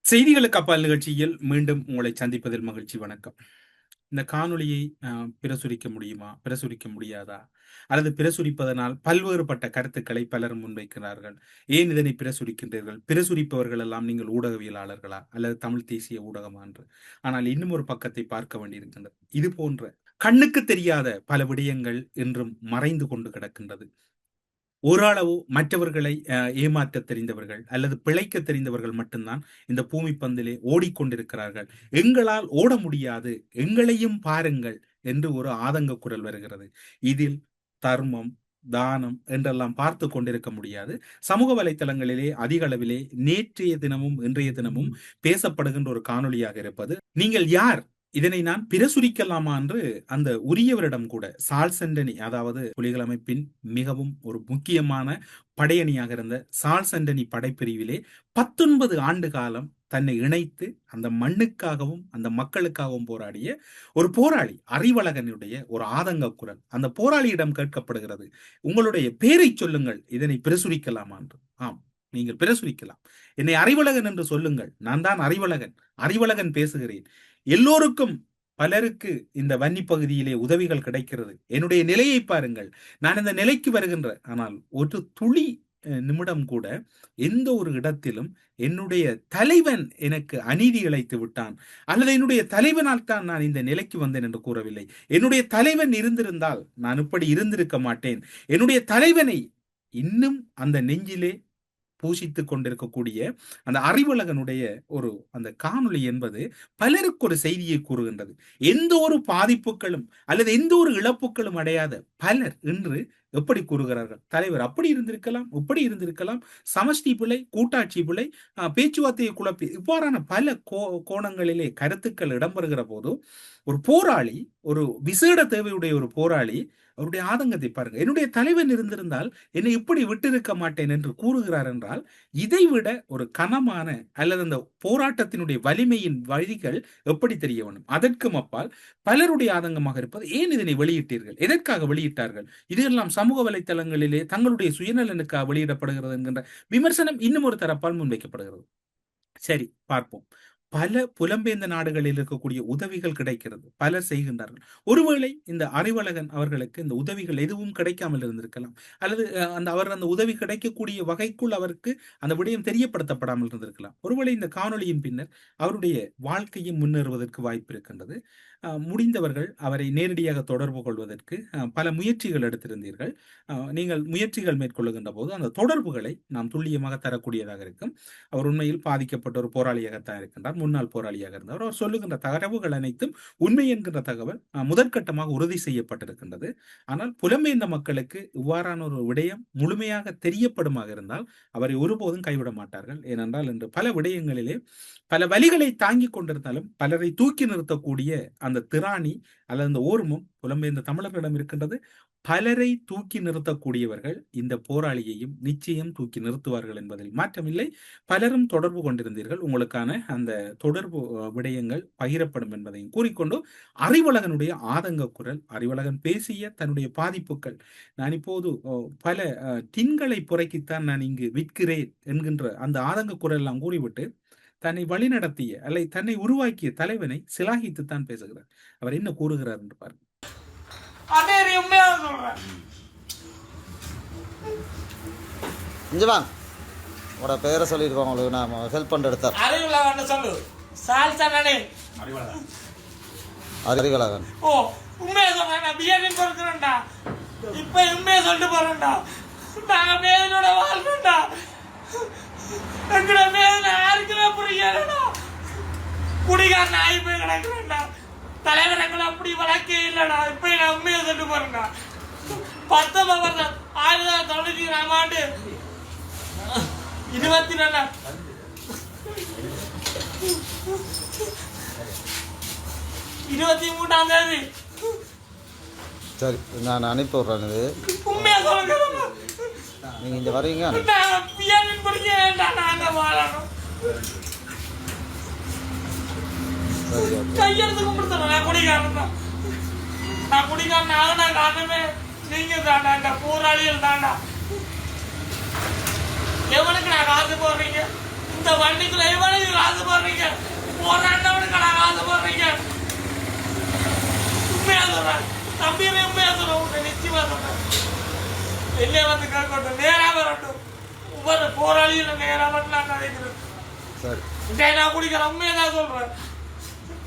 செய்திகளுக்கு அப்பால் நிகழ்ச்சியில் மீண்டும் உங்களை சந்திப்பதில் மகிழ்ச்சி. வணக்கம். இந்த காணொளியை பிரசுரிக்க முடியுமா, பிரசுரிக்க முடியாதா, அல்லது பிரசுரிப்பதனால் பல்வேறுபட்ட கருத்துக்களை பலரும் முன்வைக்கிறார்கள். ஏன் இதனை பிரசுரிக்கின்றீர்கள்? பிரசுரிப்பவர்கள் எல்லாம் நீங்கள் ஊடகவியலாளர்களா அல்லது தமிழ் தேசிய ஊடகமா என்று. ஆனால் இன்னும் ஒரு பக்கத்தை பார்க்க வேண்டியிருக்கின்றது. இது போன்ற கண்ணுக்கு தெரியாத பல விடயங்கள் இன்றும் மறைந்து கொண்டு கிடக்கின்றது. ஓரளவு மற்றவர்களை ஏமாற்ற தெரிந்தவர்கள் அல்லது பிழைக்க தெரிந்தவர்கள் மட்டும்தான் இந்த பூமி பந்திலே ஓடிக்கொண்டிருக்கிறார்கள். எங்களால் ஓட முடியாது, எங்களையும் பாருங்கள் என்று ஒரு ஆதங்க குரல் வருகிறது. இதில் தர்மம், தானம் என்றெல்லாம் பார்த்து கொண்டிருக்க முடியாது. சமூக வலைத்தளங்களிலே அதிக அளவிலே நேற்றைய தினமும் இன்றைய தினமும் பேசப்படுகின்ற ஒரு காணொளியாக இருப்பது, நீங்கள் யார், இதனை நான் பிரசுரிக்கலாமா என்று அந்த உரியவரிடம் கூட சார்ல்ஸ் ஆண்டனி, அதாவது புலிகள் அமைப்பின் மிகவும் ஒரு முக்கியமான படையணியாக இருந்த சார்ல்ஸ் ஆண்டனி படைப்பிரிவிலே 19 ஆண்டு காலம் தன்னை இணைத்து அந்த மண்ணுக்காகவும் அந்த மக்களுக்காகவும் போராடிய ஒரு போராளி அறிவழகனுடைய ஒரு ஆதங்க குரல் அந்த போராளியிடம் கேட்கப்படுகிறது. உங்களுடைய பேரை சொல்லுங்கள், இதனை பிரசுரிக்கலாமா என்று. ஆம், நீங்கள் பிரசுரிக்கலாம். என்னை அறிவழகன் என்று சொல்லுங்கள், நான் தான் அறிவழகன், அறிவழகன் பேசுகிறேன். எல்லோருக்கும் பலருக்கு இந்த வன்னி பகுதியிலே உதவிகள் கிடைக்கிறது. என்னுடைய நிலையை பாருங்கள், நான் இந்த நிலைக்கு வருகின்ற, ஆனால் ஒரு துளி நிமிடம் கூட எந்த ஒரு இடத்திலும் என்னுடைய தலைவன் எனக்கு அநீதி இழைத்து விட்டான் அல்லது என்னுடைய தலைவனால் தான் நான் இந்த நிலைக்கு வந்தேன் என்று கூறவில்லை. என்னுடைய தலைவன் இருந்திருந்தால் நான் இப்படி இருந்திருக்க மாட்டேன். என்னுடைய தலைவனை இன்னும் அந்த நெஞ்சிலே பூசித்துக் கொண்டிருக்கக்கூடிய அந்த அறிவுலகனுடைய ஒரு அந்த காணொளி என்பது பலருக்கு ஒரு செய்தியை கூறுகின்றது. எந்த ஒரு பாதிப்புகளும் அல்லது எந்த ஒரு இழப்புகளும் அடையாத பலர் இன்று எப்படி கூறுகிறார்கள், தலைவர் அப்படி இருந்திருக்கலாம், இப்படி இருந்திருக்கலாம், சமஷ்டி பிழை, கூட்டாட்சி பிழை, பேச்சுவார்த்தையை குழப்பி, இவ்வாறான பல கோணங்களிலே கருத்துக்கள் இடம்பெறுகிற போது ஒரு போராளி, ஒரு விசேட தேவையுடைய ஒரு போராளி அவருடைய ஆதங்கத்தை பாருங்க. என்னுடைய தலைவன் இருந்திருந்தால் என்னை இப்படி விட்டிருக்க மாட்டேன் என்று கூறுகிறார் என்றால், இதைவிட ஒரு கனமான அல்லது அந்த போராட்டத்தினுடைய வலிமையின் வழிகள் எப்படி தெரிய வேண்டும். அதற்கும் அப்பால் பலருடைய ஆதங்கமாக இருப்பது, ஏன் இதனை வெளியிட்டீர்கள், எதற்காக வெளியிட்டார்கள், இதெல்லாம் சமூக வலைத்தளங்களிலே தங்களுடைய சுயநலனுக்காக வெளியிடப்படுகிறது என்கின்ற விமர்சனம் இன்னும் ஒரு தரப்பால் முன்வைக்கப்படுகிறது. சரி, பார்ப்போம். பல புலம்பெயர்ந்த நாடுகளில் இருக்கக்கூடிய உதவிகள் கிடைக்கிறது, பலர் செய்கின்றார்கள். ஒருவேளை இந்த அறிவழகன் அவர்களுக்கு இந்த உதவிகள் எதுவும் கிடைக்காமல் இருந்திருக்கலாம், அல்லது அந்த உதவி கிடைக்கக்கூடிய வகைக்குள் அவருக்கு அந்த விடயம் தெரியப்படுத்தப்படாமல் இருந்திருக்கலாம். ஒருவேளை இந்த காணொளியின் பின்னர் அவருடைய வாழ்க்கையும் முன்னேறுவதற்கு வாய்ப்பு இருக்கின்றது. முடிந்தவர்கள் அவரை நேரடியாக தொடர்பு கொள்வதற்கு பல முயற்சிகள் எடுத்திருந்தீர்கள். நீங்கள் முயற்சிகள் மேற்கொள்ளுகின்ற போது அந்த தொடர்புகளை நாம் துல்லியமாக தரக்கூடியதாக இருக்கும். அவர் உண்மையில் பாதிக்கப்பட்ட ஒரு போராளியாகத்தான் இருக்கின்றார், முன்னாள் போராளியாக இருந்தவர். அவர் சொல்லுகின்ற தரவுகள் அனைத்தும் உண்மை என்கின்ற தகவல் முதற்கட்டமாக உறுதி செய்யப்பட்டிருக்கின்றது. ஆனால் புலம்பெயர்ந்த மக்களுக்கு இவ்வாறான ஒரு விடயம் முழுமையாக தெரியப்படுமாக இருந்தால் அவரை ஒருபோதும் கைவிட மாட்டார்கள். ஏனென்றால் இன்று பல விடயங்களிலே பல வழிகளை தாங்கிக் கொண்டிருந்தாலும் பலரை தூக்கி நிறுத்தக்கூடிய அந்த திராணி அல்லது அந்த ஓர்மம் புலம்பெயர்ந்த தமிழர்களிடம் இருக்கின்றது. பலரை தூக்கி நிறுத்தக்கூடியவர்கள் இந்த போராளியையும் நிச்சயம் தூக்கி நிறுத்துவார்கள் என்பதில் மாற்றமில்லை. பலரும் தொடர்பு கொண்டிருந்தீர்கள், உங்களுக்கான அந்த தொடர்பு விடயங்கள் பகிரப்படும் என்பதையும் கூறிக்கொண்டு, அறிவழகனுடைய ஆதங்க குரல், அறிவழகன் பேசிய தன்னுடைய பாதிப்புகள், நான் இப்போது பல டின்களை புறக்கித்தான் நான் இங்கு விற்கிறேன் என்கின்ற அந்த ஆதங்க குரல் எல்லாம் கூறிவிட்டு தன்னை வழிநடத்திய அல்லது தன்னை உருவாக்கிய தலைவனை சிலாகித்துத்தான் பேசுகிறார். அவர் என்ன கூறுகிறார் என்று பாருங்க. உங்களோட பெயரை சொல்லியிருக்கோம், உங்களுக்கு நான் ஹெல்ப் பண்ண எடுத்தார். அறிவழகன். ஓ, உண்மையை சொல்றேன், பிரியாணி பொறுக்கிறேன்டா. இப்ப உண்மையை சொல்லிட்டு போறேன்டா. நாங்க மேலோட வாழ்றேன்டா. எங்கட மேல யாருக்குமே புரியலடா. குடிகார நாய் போய் கிடக்குறேன்டா. தலைவர் எங்களை அப்படி வளர்க்கே இல்லடா. இப்ப நான் உண்மையை சொல்லிட்டு போறேன்டா. 19 1999 ஆண்டு 23ஆம் தேதி. சரி, நான் அனுப்பி விட்றேன். இது உண்மையா சொல்லுங்க, நீங்கள் இங்கே வரீங்க. கையெழுத்து கும்பிடுறேன். நான் குடிக்காரன் தான். நான் குடிக்காரன் ஆகனா காரணமே நீங்க தாண்டா, இந்த போராளிகள் தாண்டா. எவனுக்கு நான் காசு போடுறீங்க? இந்த வண்டிக்குள்ள எவ்வளவு காசு போடுறீங்க? போராண்டவனுக்கு காசு போடுறீங்க. உண்மையா சொல்றேன் தம்பி, உண்மையா சொல்றேன், உங்க நிச்சயமா சொல்றேன். வெளியே வந்து கேட்கட்டும், நேரா வரட்டும். ஒவ்வொரு போராளியில நேரா வந்து நான் நினைக்கிறேன். சரி நான் குடிக்கிறேன், உண்மையா தான் சொல்றேன்.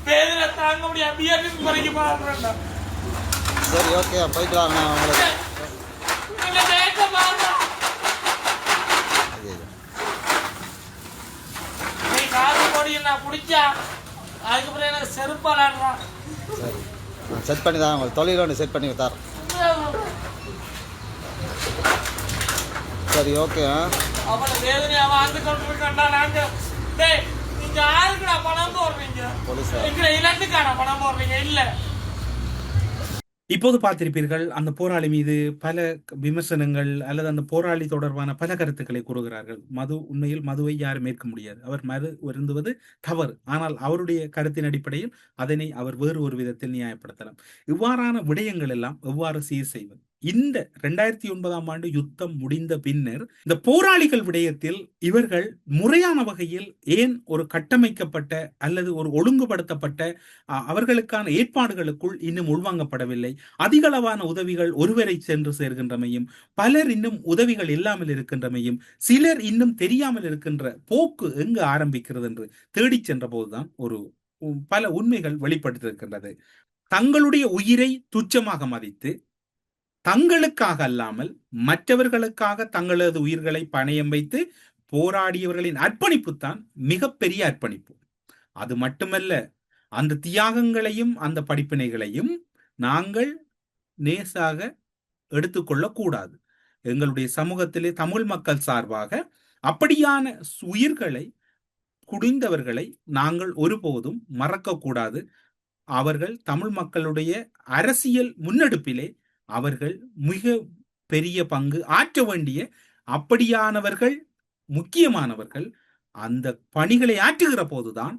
வேதனை தாங்க முடியாது, பியரின் குறைக்கு பாக்குறேன்டா. சரி ஓகே போயிட்டு வாங்க. நான் உங்களுக்கு என்ன கேட்க பாருடா. ஐயோ. நீ காசு போடி நான் குடிச்சா அதுக்கப்புறம் எனக்கு செருப்பாளாடுறான். சரி நான் செட் பண்ணி தான் உங்களுக்கு தொழில் ஒன்று செட் பண்ணி தரேன். சரி ஓகே. அவனை வேதனையா வாழ்ந்து கொண்டிருக்கா. நாங்க டேய் நீங்க யாருக்குடா பணம் போடுறீங்க? போலீஸ் எங்களை இலக்குக்கான பணம் போடுறீங்க இல்ல. இப்போது பார்த்திருப்பீர்கள், அந்த போராளி மீது பல விமர்சனங்கள் அல்லது அந்த போராளி தொடர்பான பல கருத்துக்களை கூறுகிறார்கள். உண்மையில் மதுவை யாரும் ஏற்க முடியாது. அவர் மது அருந்துவது தவறு. ஆனால் அவருடைய கருத்தின் அடிப்படையில் அதனை அவர் வேறு ஒரு விதத்தில் நியாயப்படுத்தலாம். இவ்வாறான விடயங்கள் எல்லாம் எவ்வாறு சீர் செய்வது? இந்த 2009 ஆண்டு யுத்தம் முடிந்த பின்னர் இந்த போராளிகள் விடயத்தில் இவர்கள் முறையான வகையில் ஏன் ஒரு கட்டமைக்கப்பட்ட அல்லது ஒரு ஒழுங்குபடுத்தப்பட்ட அவர்களுக்கான ஏற்பாடுகளுக்குள் இன்னும் உள்வாங்கப்படவில்லை? அதிகளவான உதவிகள் ஒருவரை சென்று சேர்கின்றமையும், பலர் இன்னும் உதவிகள் இல்லாமல் இருக்கின்றமையும், சிலர் இன்னும் தெரியாமல் இருக்கின்ற போக்கு எங்கு ஆரம்பிக்கிறது என்று தேடிச் சென்ற போதுதான் பல உண்மைகள் வெளிப்படுத்தியிருக்கின்றது. தங்களுடைய உயிரை துச்சமாக மதித்து தங்களுக்காக அல்லாமல் மற்றவர்களுக்காக தங்களது உயிர்களை பணயம் வைத்து போராடியவர்களின் அர்ப்பணிப்பு தான் மிகப்பெரிய அர்ப்பணிப்பு. அது மட்டுமல்ல, அந்த தியாகங்களையும் அந்த படிப்பினைகளையும் நாங்கள் நேசாக எடுத்துக்கொள்ளக்கூடாது. எங்களுடைய சமூகத்திலே தமிழ் மக்கள் சார்பாக அப்படியான உயிர்களை குடிந்தவர்களை நாங்கள் ஒருபோதும் மறக்கக்கூடாது. அவர்கள் தமிழ் மக்களுடைய அரசியல் முன்னெடுப்பிலே அவர்கள் மிக பெரிய பங்கு ஆற்ற வேண்டிய அப்படியானவர்கள், முக்கியமானவர்கள். அந்த பணிகளை ஆற்றுகிற போதுதான்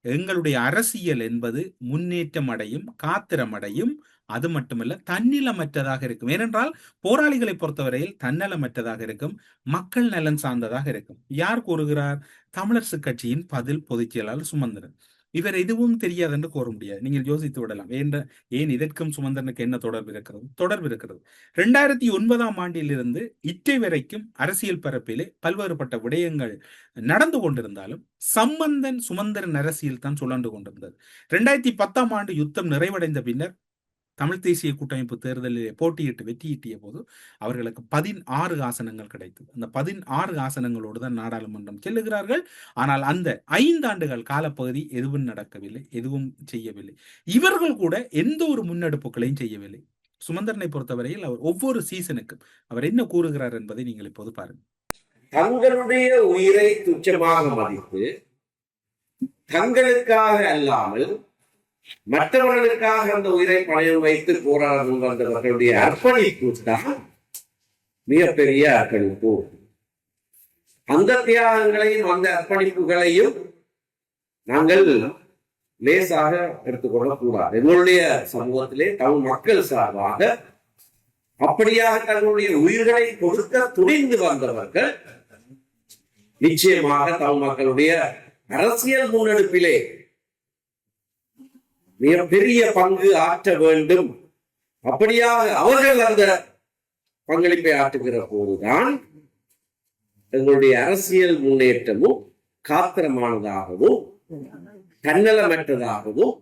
எங்களுடைய அரசியல் என்பது முன்னேற்றம் அடையும், காத்திரமடையும். அது மட்டுமல்ல, தன்னிலமற்றதாக இருக்கும். ஏனென்றால் போராளிகளை பொறுத்தவரையில் தன்னலமற்றதாக இருக்கும், மக்கள் நலன் சார்ந்ததாக இருக்கும். யார் கூறுகிறார்? தமிழரசு கட்சியின் பதில் பொதுச் செயலாளர் சுமந்திரன். இவர் எதுவும் தெரியாது என்று கூற முடியாது. நீங்கள் யோசித்து விடலாம், ஏன் இதற்கும் சுமந்திரனுக்கு என்ன தொடர்பு இருக்கிறது? 2009 ஆண்டிலிருந்து இற்றை வரைக்கும் அரசியல் பரப்பிலே பல்வேறுபட்ட விடயங்கள் நடந்து கொண்டிருந்தாலும் சம்பந்தன் சுமந்திரன் அரசியல் தான் சுழன்று கொண்டிருந்தது. 2010 ஆண்டு யுத்தம் நிறைவடைந்த பின்னர் தமிழ் தேசிய கூட்டமைப்பு தேர்தலில் போட்டியிட்டு வெற்றியீட்டிய போது அவர்களுக்கு 16 ஆசனங்கள் கிடைத்தது. அந்த 16 ஆசனங்களோடு தான் நாடாளுமன்றம் செல்லுகிறார்கள். ஆனால் அந்த 5 ஆண்டுகள் காலப்பகுதி எதுவும் நடக்கவில்லை, எதுவும் செய்யவில்லை. இவர்கள் கூட எந்த ஒரு முன்னெடுப்புகளையும் செய்யவில்லை. சுமந்திரனை பொறுத்தவரையில் அவர் ஒவ்வொரு சீசனுக்கும் அவர் என்ன கூறுகிறார் என்பதை நீங்கள் இப்போது பாருங்கள். தங்களுடைய உயிரை துச்சமாக மதித்து தங்களுக்காக அல்லாமல் மற்றவர்களுக்காக அந்த உயிரை பணயம் வைத்து போராடும் வந்தவர்களுடைய அர்ப்பணிப்பு தான் மிகப்பெரிய அர்ப்பணிப்பு. அந்த தியாகங்களையும் அந்த அர்ப்பணிப்புகளையும் நாங்கள் லேசாக எடுத்துக்கொள்ளக்கூடாது. எங்களுடைய சமூகத்திலே தமிழ் மக்கள் சார்பாக அப்படியாக தங்களுடைய உயிர்களை கொடுக்க துணிந்து வந்தவர்கள் நிச்சயமாக தமிழ் மக்களுடைய அரசியல் முன்னெடுப்பிலே மிகப்பெரிய பங்கு ஆற்ற வேண்டும். அப்படியாக அவர்கள் அந்த பங்களிப்பை ஆற்றுகிற போதுதான் எங்களுடைய அரசியல் முன்னேற்றமும் காத்திரமானதாகவும் தன்னலமற்றதாகவும்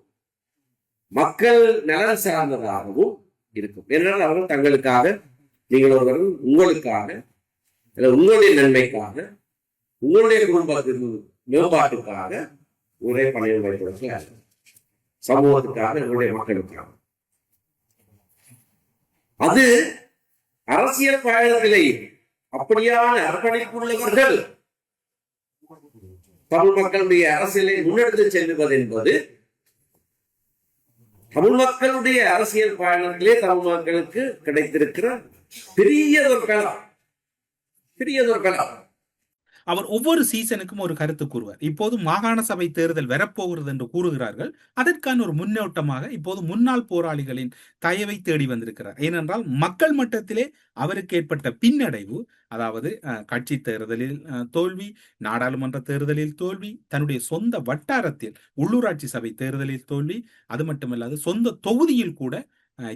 மக்கள் நலன் சார்ந்ததாகவும் இருக்கும். ஏனென்றால் அவர்கள் தங்களுக்காக, நீங்கள் ஒருவரும் உங்களுக்காக, உங்களுடைய நன்மைக்காக, உங்களுடைய குடும்பத்தின் மேம்பாட்டுக்காக ஒரே பணியில் வைத்திருக்கிறார். சமூகத்துக்காக, எங்களுடைய மக்களுக்காக. அது அரசியல் பயணத்திலே அப்படியான அர்ப்பணிப்புள்ளவர்கள் தமிழ் மக்களுடைய அரசியலை முன்னெடுத்து செல்வது என்பது தமிழ் மக்களுடைய அரசியல் பயணத்திலே தமிழ் மக்களுக்கு கிடைத்திருக்கிற பெரியதொரு களம். அவர் ஒவ்வொரு சீசனுக்கும் ஒரு கருத்து கூறுவார். இப்போது மாகாண சபை தேர்தல் வரப்போகிறது என்று கூறுகிறார்கள். அதற்கான ஒரு முன்னோட்டமாக இப்போது முன்னாள் போராளிகளின் தயவை தேடி வந்திருக்கிறார். ஏனென்றால் மக்கள் மட்டத்திலே அவருக்கு ஏற்பட்ட பின்னடைவு, அதாவது கட்சி தேர்தலில் தோல்வி, நாடாளுமன்ற தேர்தலில் தோல்வி, தன்னுடைய சொந்த வட்டாரத்தில் உள்ளூராட்சி சபை தேர்தலில் தோல்வி, அது மட்டுமல்லாது சொந்த தொகுதியில் கூட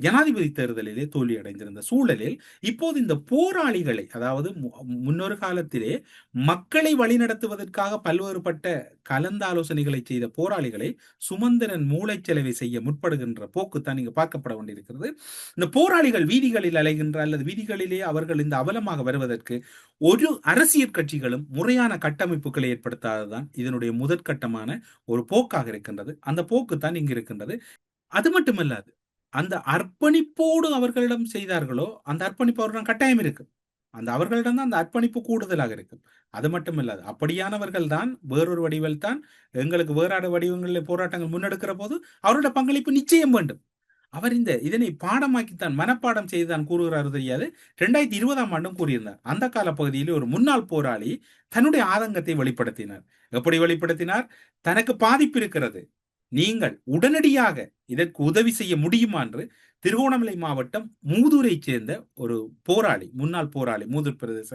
ஜனாதிபதி தேர்தலிலே தோல்வி அடைந்திருந்த சூழலில் இப்போது இந்த போராளிகளை, அதாவது முன்னொரு காலத்திலே மக்களை வழிநடத்துவதற்காக பல்வேறுபட்ட கலந்தாலோசனைகளை செய்த போராளிகளை சுமந்திரன் மூளைச்சலவை செய்ய முற்படுகின்ற போக்குத்தான் இங்கு பார்க்கப்பட வேண்டியிருக்கிறது. இந்த போராளிகள் வீதிகளில் அலைகின்ற அல்லது வீதிகளிலே அவர்கள் இந்த அவலமாக வருவதற்கு ஒரு அரசியல் கட்சிகளும் முறையான கட்டமைப்புகளை ஏற்படுத்தாததுதான் இதனுடைய முதற்கட்டமான ஒரு போக்காக இருக்கின்றது. அந்த போக்குத்தான் இங்கு இருக்கின்றது. அது மட்டுமல்லாது அந்த அர்ப்பணிப்போடு அவர்களிடம் செய்தார்களோ அந்த அர்ப்பணிப்பு அவர்களிடம் கட்டாயம் இருக்கு. அந்த அவர்களிடம் தான் அந்த அர்ப்பணிப்பு கூடுதலாக இருக்கும். அது மட்டுமில்லாது அப்படியானவர்கள் தான் வேறொரு வடிவில் தான் எங்களுக்கு வேறாட வடிவங்களில் போராட்டங்கள் முன்னெடுக்கிற போது அவரோட பங்களிப்பு நிச்சயம் வேண்டும். அவர் இதனை பாடமாக்கித்தான் மனப்பாடம் செய்துதான் கூறுகிறார் தெரியாது. 2020ஆம் ஆண்டும் கூறியிருந்தார். அந்த கால பகுதியில் ஒரு முன்னாள் போராளி தன்னுடைய ஆதங்கத்தை வெளிப்படுத்தினார். எப்படி வெளிப்படுத்தினார்? தனக்கு பாதிப்பு இருக்கிறது, நீங்கள் உடனடியாக இதற்கு உதவி செய்ய முடியுமா என்று திருகோணமலை மாவட்டம் மூதூரை சேர்ந்த ஒரு போராளி, முன்னாள் போராளி, மூதூர் பிரதேச,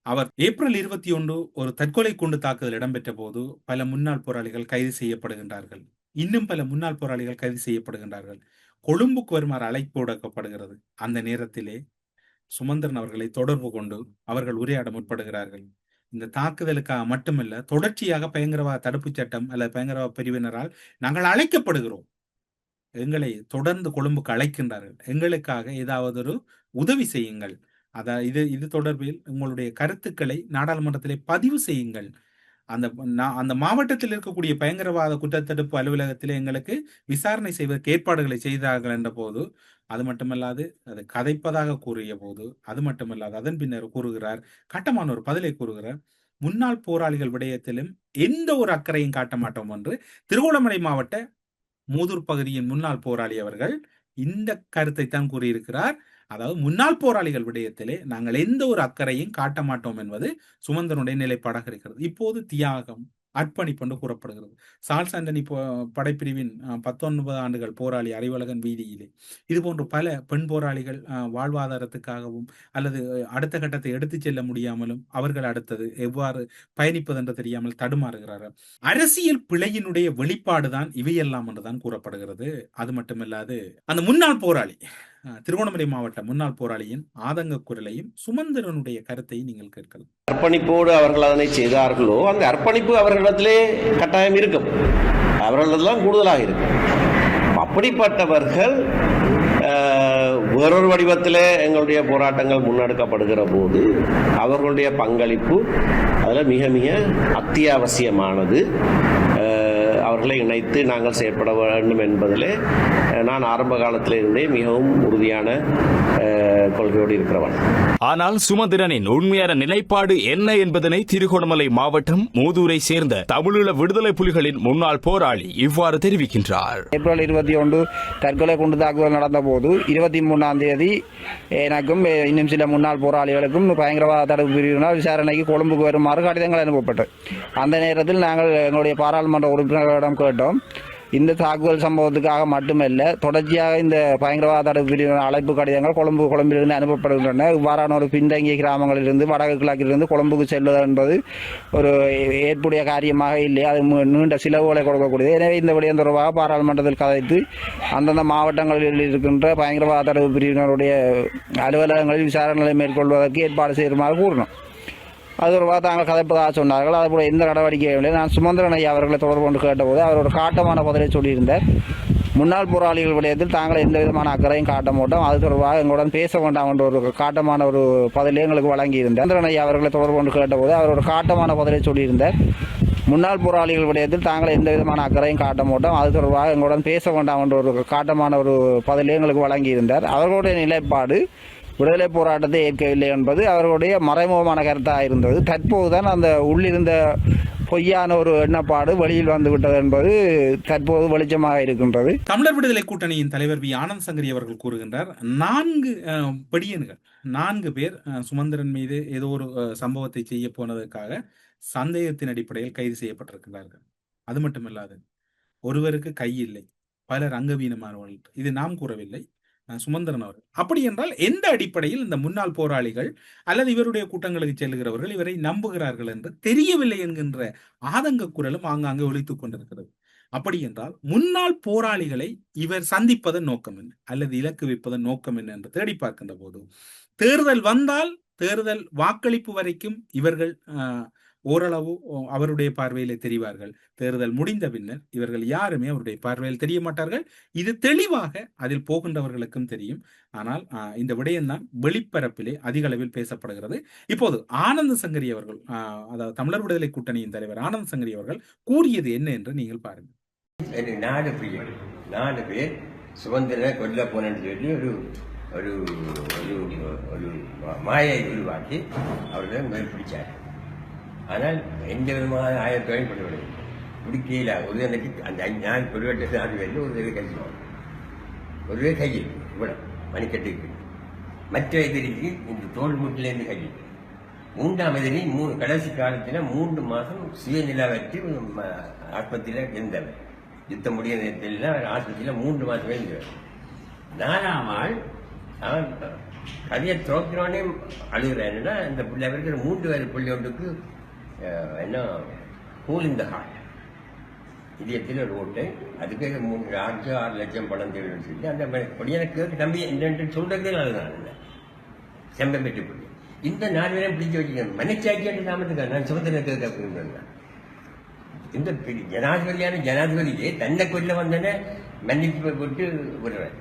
அவர் ஏப்ரல் 21 ஒரு தற்கொலை குண்டு தாக்குதல் இடம்பெற்ற போது பல முன்னாள் போராளிகள் கைது செய்யப்படுகின்றார்கள். இன்னும் பல முன்னாள் போராளிகள் கைது செய்யப்படுகின்றார்கள். கொழும்புக்கு வருமாறு அழைப்பு விடுக்கப்படுகிறது. அந்த நேரத்திலே சுமந்திரன் அவர்களை தொடர்பு கொண்டு அவர்கள் உரையாட முற்படுகிறார்கள். இந்த தாக்குதலுக்காக மட்டுமல்ல, தொடர்ச்சியாக பயங்கரவாத தடுப்பு சட்டம் அல்லது பயங்கரவாத பிரிவினரால் நாங்கள் அழைக்கப்படுகிறோம், எங்களை தொடர்ந்து கொழும்புக்கு அழைக்கின்றார்கள், எங்களுக்காக ஏதாவது ஒரு உதவி செய்யுங்கள், இது தொடர்பில் உங்களுடைய கருத்துக்களை நாடாளுமன்றத்திலே பதிவு செய்யுங்கள், அந்த மாவட்டத்தில் இருக்கக்கூடிய பயங்கரவாத குற்றத்தடுப்பு அலுவலகத்திலே எங்களுக்கு விசாரணை செய்வதற்கு ஏற்பாடுகளை செய்தார்கள் என்ற போது, அது மட்டுமல்லாது அது கதைப்பதாக கூறிய போது, அது மட்டுமல்லாது அதன் பின்னர் கூறுகிறார், கட்டமான ஒரு பதிலை கூறுகிறார், முன்னாள் போராளிகள் விடயத்திலும் எந்த ஒரு அக்கறையும் காட்ட மாட்டோம் என்று திருகோணமலை மாவட்ட மூதூர் பகுதியின் முன்னாள் போராளி அவர்கள் இந்த கருத்தை தான் கூறியிருக்கிறார். அதாவது முன்னாள் போராளிகள் விடயத்திலே நாங்கள் எந்த ஒரு அக்கறையும் காட்ட மாட்டோம் என்பது சுமந்திரனுடைய நிலைப்பாடாக இருக்கிறது. இப்போது தியாகம், அர்ப்பணிப்பு என்று கூறப்படுகிறது. சார்ல்ஸ் ஆண்டனி படைப்பிரிவின் 19 ஆண்டுகள் போராளி அறிவழகன் வீதியிலே இது போன்ற பல பெண் போராளிகள் வாழ்வாதாரத்துக்காகவும் அல்லது அடுத்த கட்டத்தை எடுத்துச் செல்ல முடியாமலும் அவர்கள் அடுத்தது எவ்வாறு பயணிப்பது என்று தெரியாமல் தடுமாறுகிறார்கள். அரசியல் பிழையினுடைய வெளிப்பாடுதான் இவையெல்லாம் என்றுதான் கூறப்படுகிறது. அது மட்டுமல்லாது அந்த முன்னாள் போராளி, திருகோணமலை மாவட்ட முன்னாள் போராளியின் ஆதங்க குரலையும் சுமந்திரனுடைய கருத்தை நீங்கள் கேட்கலாம். அர்ப்பணிப்போடு அவர்கள் அதனை செய்தார்களோ அந்த அர்ப்பணிப்பு அவர்களிடத்திலே கட்டாயம் இருக்கும், அவர்களிடத்திலாம் கூடுதலாக இருக்கும். அப்படிப்பட்டவர்கள் வேறொரு வடிவத்தில் எங்களுடைய போராட்டங்கள் முன்னெடுக்கப்படுகிற போது அவர்களுடைய பங்களிப்பு அதில் மிக மிக அத்தியாவசியமானது. அவர்களை இணைத்து நாங்கள் செயற்பட வேண்டும் என்பதிலே நான் ஆரம்ப காலத்திலிருந்தே மிகவும் உறுதியான கொள்கையோடு இருக்கிறவன். ஆனால் சுமந்திரனின் உண்மையான நிலைப்பாடு என்ன என்பதனை திருகோணமலை மாவட்டம் மூதூரை சேர்ந்த தமிழீழ விடுதலை புலிகளின் முன்னாள் போராளி இவ்வாறு தெரிவிக்கின்றார். ஏப்ரல் 21 தற்கொலை குண்டு தாக்குதல் நடந்த போது 23ஆம் தேதி எனக்கும் இன்னும் சில முன்னாள் போராளிகளுக்கும் பயங்கரவாத தடுப்பு பிரிவினால் விசாரணைக்கு கொழும்புக்கு வருமாறு கடிதங்கள் அனுப்பப்பட்டது. அந்த நேரத்தில் நாங்கள் எங்களுடைய பாராளுமன்ற உறுப்பினர்களிடம் கேட்டோம், இந்த தாக்குதல் சம்பவத்துக்காக மட்டுமல்ல, தொடர்ச்சியாக இந்த பயங்கரவாத தடுப்பு பிரிவினர் அழைப்பு கடிதங்கள் கொழும்பிலிருந்து அனுப்பப்படுகின்றன. இவ்வாறான ஒரு பின்தங்கிய கிராமங்களிலிருந்து வடக்கு கிழக்கிலிருந்து கொழும்புக்கு செல்வது என்பது ஒரு ஏற்புடைய காரியமாக இல்லை, அது நீண்ட சிலவுகளை கொடுக்கக்கூடியது. எனவே இந்த விடயம் தொடர்பாக பாராளுமன்றத்தில் கதைத்து அந்தந்த மாவட்டங்களில் இருக்கின்ற பயங்கரவாத தடுப்பு பிரிவினருடைய அலுவலகங்களில் விசாரணைகளை மேற்கொள்வதற்கு ஏற்பாடு செய்யுமாறு கூறினோம். அது தொடர்பாக தாங்கள் கதைப்பதாக சொன்னார்கள். அதுபோல எந்த நடவடிக்கையும் இல்லை. நான் சுமந்திரன் ஐயா அவர்களை தொடர்பு கொண்டு கேட்டபோது அவர் ஒரு காட்டமான பதிலை சொல்லியிருந்தார். முன்னாள் போராளிகள் விடயத்தில் தாங்கள் எந்த விதமான அக்கறையும் காட்ட மாட்டோம், அது தொடர்பாக எங்களுடன் பேச வேண்டாம் என்ற ஒரு காட்டமான ஒரு பதிலை எங்களுக்கு வழங்கியிருந்தார். சுமந்திரன் ஐயா அவர்களை தொடர்பு கொண்டு கேட்டபோது அவர் ஒரு காட்டமான பதிலை சொல்லியிருந்தார். முன்னாள் போராளிகள் விடயத்தில் தாங்கள் எந்த விதமான அக்கறையும் காட்ட மாட்டோம், அது தொடர்பாக எங்களுடன் பேச வேண்டாம் என்ற ஒரு காட்டமான ஒரு பதிலை எங்களுக்கு வழங்கியிருந்தார். அவர்களுடைய நிலைப்பாடு விடுதலை போராட்டத்தை ஏற்கவில்லை என்பது அவர்களுடைய மறைமுகமான கருத்தாக இருந்தது. தற்போதுதான் அந்த உள்ளிருந்த பொய்யான ஒரு எண்ணப்பாடு வெளியில் வந்துவிட்டது என்பது தற்போது வெளிச்சமாக இருக்கின்றது. தமிழர் விடுதலை கூட்டணியின் தலைவர் வி ஆனந்த் சங்கரி அவர்கள் கூறுகின்றார், 4 படியன்கள் 4 பேர் சுமந்திரன் மீது ஏதோ ஒரு சம்பவத்தை செய்ய போனதற்காக சந்தேகத்தின் அடிப்படையில் கைது செய்யப்பட்டிருக்கிறார்கள். அது மட்டுமல்லாது ஒருவருக்கு கை இல்லை, பலர் அங்கவீனமானவர்கள். இது நாம் கூறவில்லை, சுமந்திரன் அவர்கள். அப்படி என்றால் எந்த அடிப்படையில் இந்த முன்னாள் போராளிகள் அல்லது இவருடைய கூட்டங்களுக்கு செல்லுகிறவர்கள் இவரை நம்புகிறார்கள் என்று தெரியவில்லை என்கின்ற ஆதங்க குரலும் ஆங்காங்கே ஒலித்துக் கொண்டிருக்கிறது. அப்படி என்றால் முன்னாள் போராளிகளை இவர் சந்திப்பதன் நோக்கம் என்ன அல்லது இலக்கு வைப்பதன் நோக்கம் என்ன என்று தேடி பார்க்கின்ற போது, தேர்தல் வந்தால் தேர்தல் வாக்களிப்பு வரைக்கும் இவர்கள் ஓரளவு அவருடைய பார்வையிலே தெரிவார்கள். தேர்தல் முடிந்த பின்னர் இவர்கள் யாருமே அவருடைய பார்வையில் தெரிய மாட்டார்கள். இது தெளிவாக அதில் போகின்றவர்களுக்கும் தெரியும். ஆனால் இந்த விடயம்தான் வெளிப்பரப்பிலே அதிக அளவில் பேசப்படுகிறது. இப்போது ஆனந்த சங்கரி அவர்கள், அதாவது தமிழர் விடுதலை கூட்டணியின் தலைவர் ஆனந்த சங்கரி அவர்கள் கூறியது என்ன என்று நீங்கள் பாருங்கள். 4 பேர் சுதந்திர கொல்ல போனேன்னு சொல்லி ஒரு ஒரு மாயை உருவாக்கி அவர்களை மேற்பிடிச்சார். ஆனால் எந்த விதமான ஆயத்தொகையும் பண்ணவில்லை. பிடிக்கையில் ஒரு எனக்கு அந்த 4 பொருட்கள் 4 பேரில் ஒரு தடவை கழிச்சு ஒரு கையில் இவ்வளோ மணிக்கட்டுக்கு, மற்ற எதிரிக்கு இந்த தோல் மூட்டிலேருந்து கையில், 3ஆம் எதிரி கடைசி காலத்தில் 3 மாதம் சுயநிலவற்று ஆஸ்பத்திரியில் இருந்தவர். யுத்தம் முடிய நேரத்தில் ஆஸ்பத்திரியில் 3 மாதமே இருந்தவர். 4ஆம் ஆள் அவன் கதையை துவக்கிறோன்னே அழுகிறான்னா அந்த பிள்ளை இருக்கிற 3 வயது பிள்ளை ஒன்றுக்கு என்ன ஹோல் இன் த ஹார்ட், இதயத்தில் ஒரு ஓட்டை, அதுக்கு 6 லட்சம் பணம் தேவைன்னு சொல்லி அந்த பொடியான கேட்டு நம்பி என்னென்று சொல்றதே அதுதான் செம்பம் பெற்று பிள்ளை. இந்த 4 பேரையும் பிடிச்சி வச்சுக்கேன் மனச்சாட்சியாண்டு சாமத்துக்கா நான் சுதந்திர கேட்க. இந்த ஜனாதிபதியே தன்னை கொல்ல வந்தன மன்னிப்பு போட்டு விடுறேன்.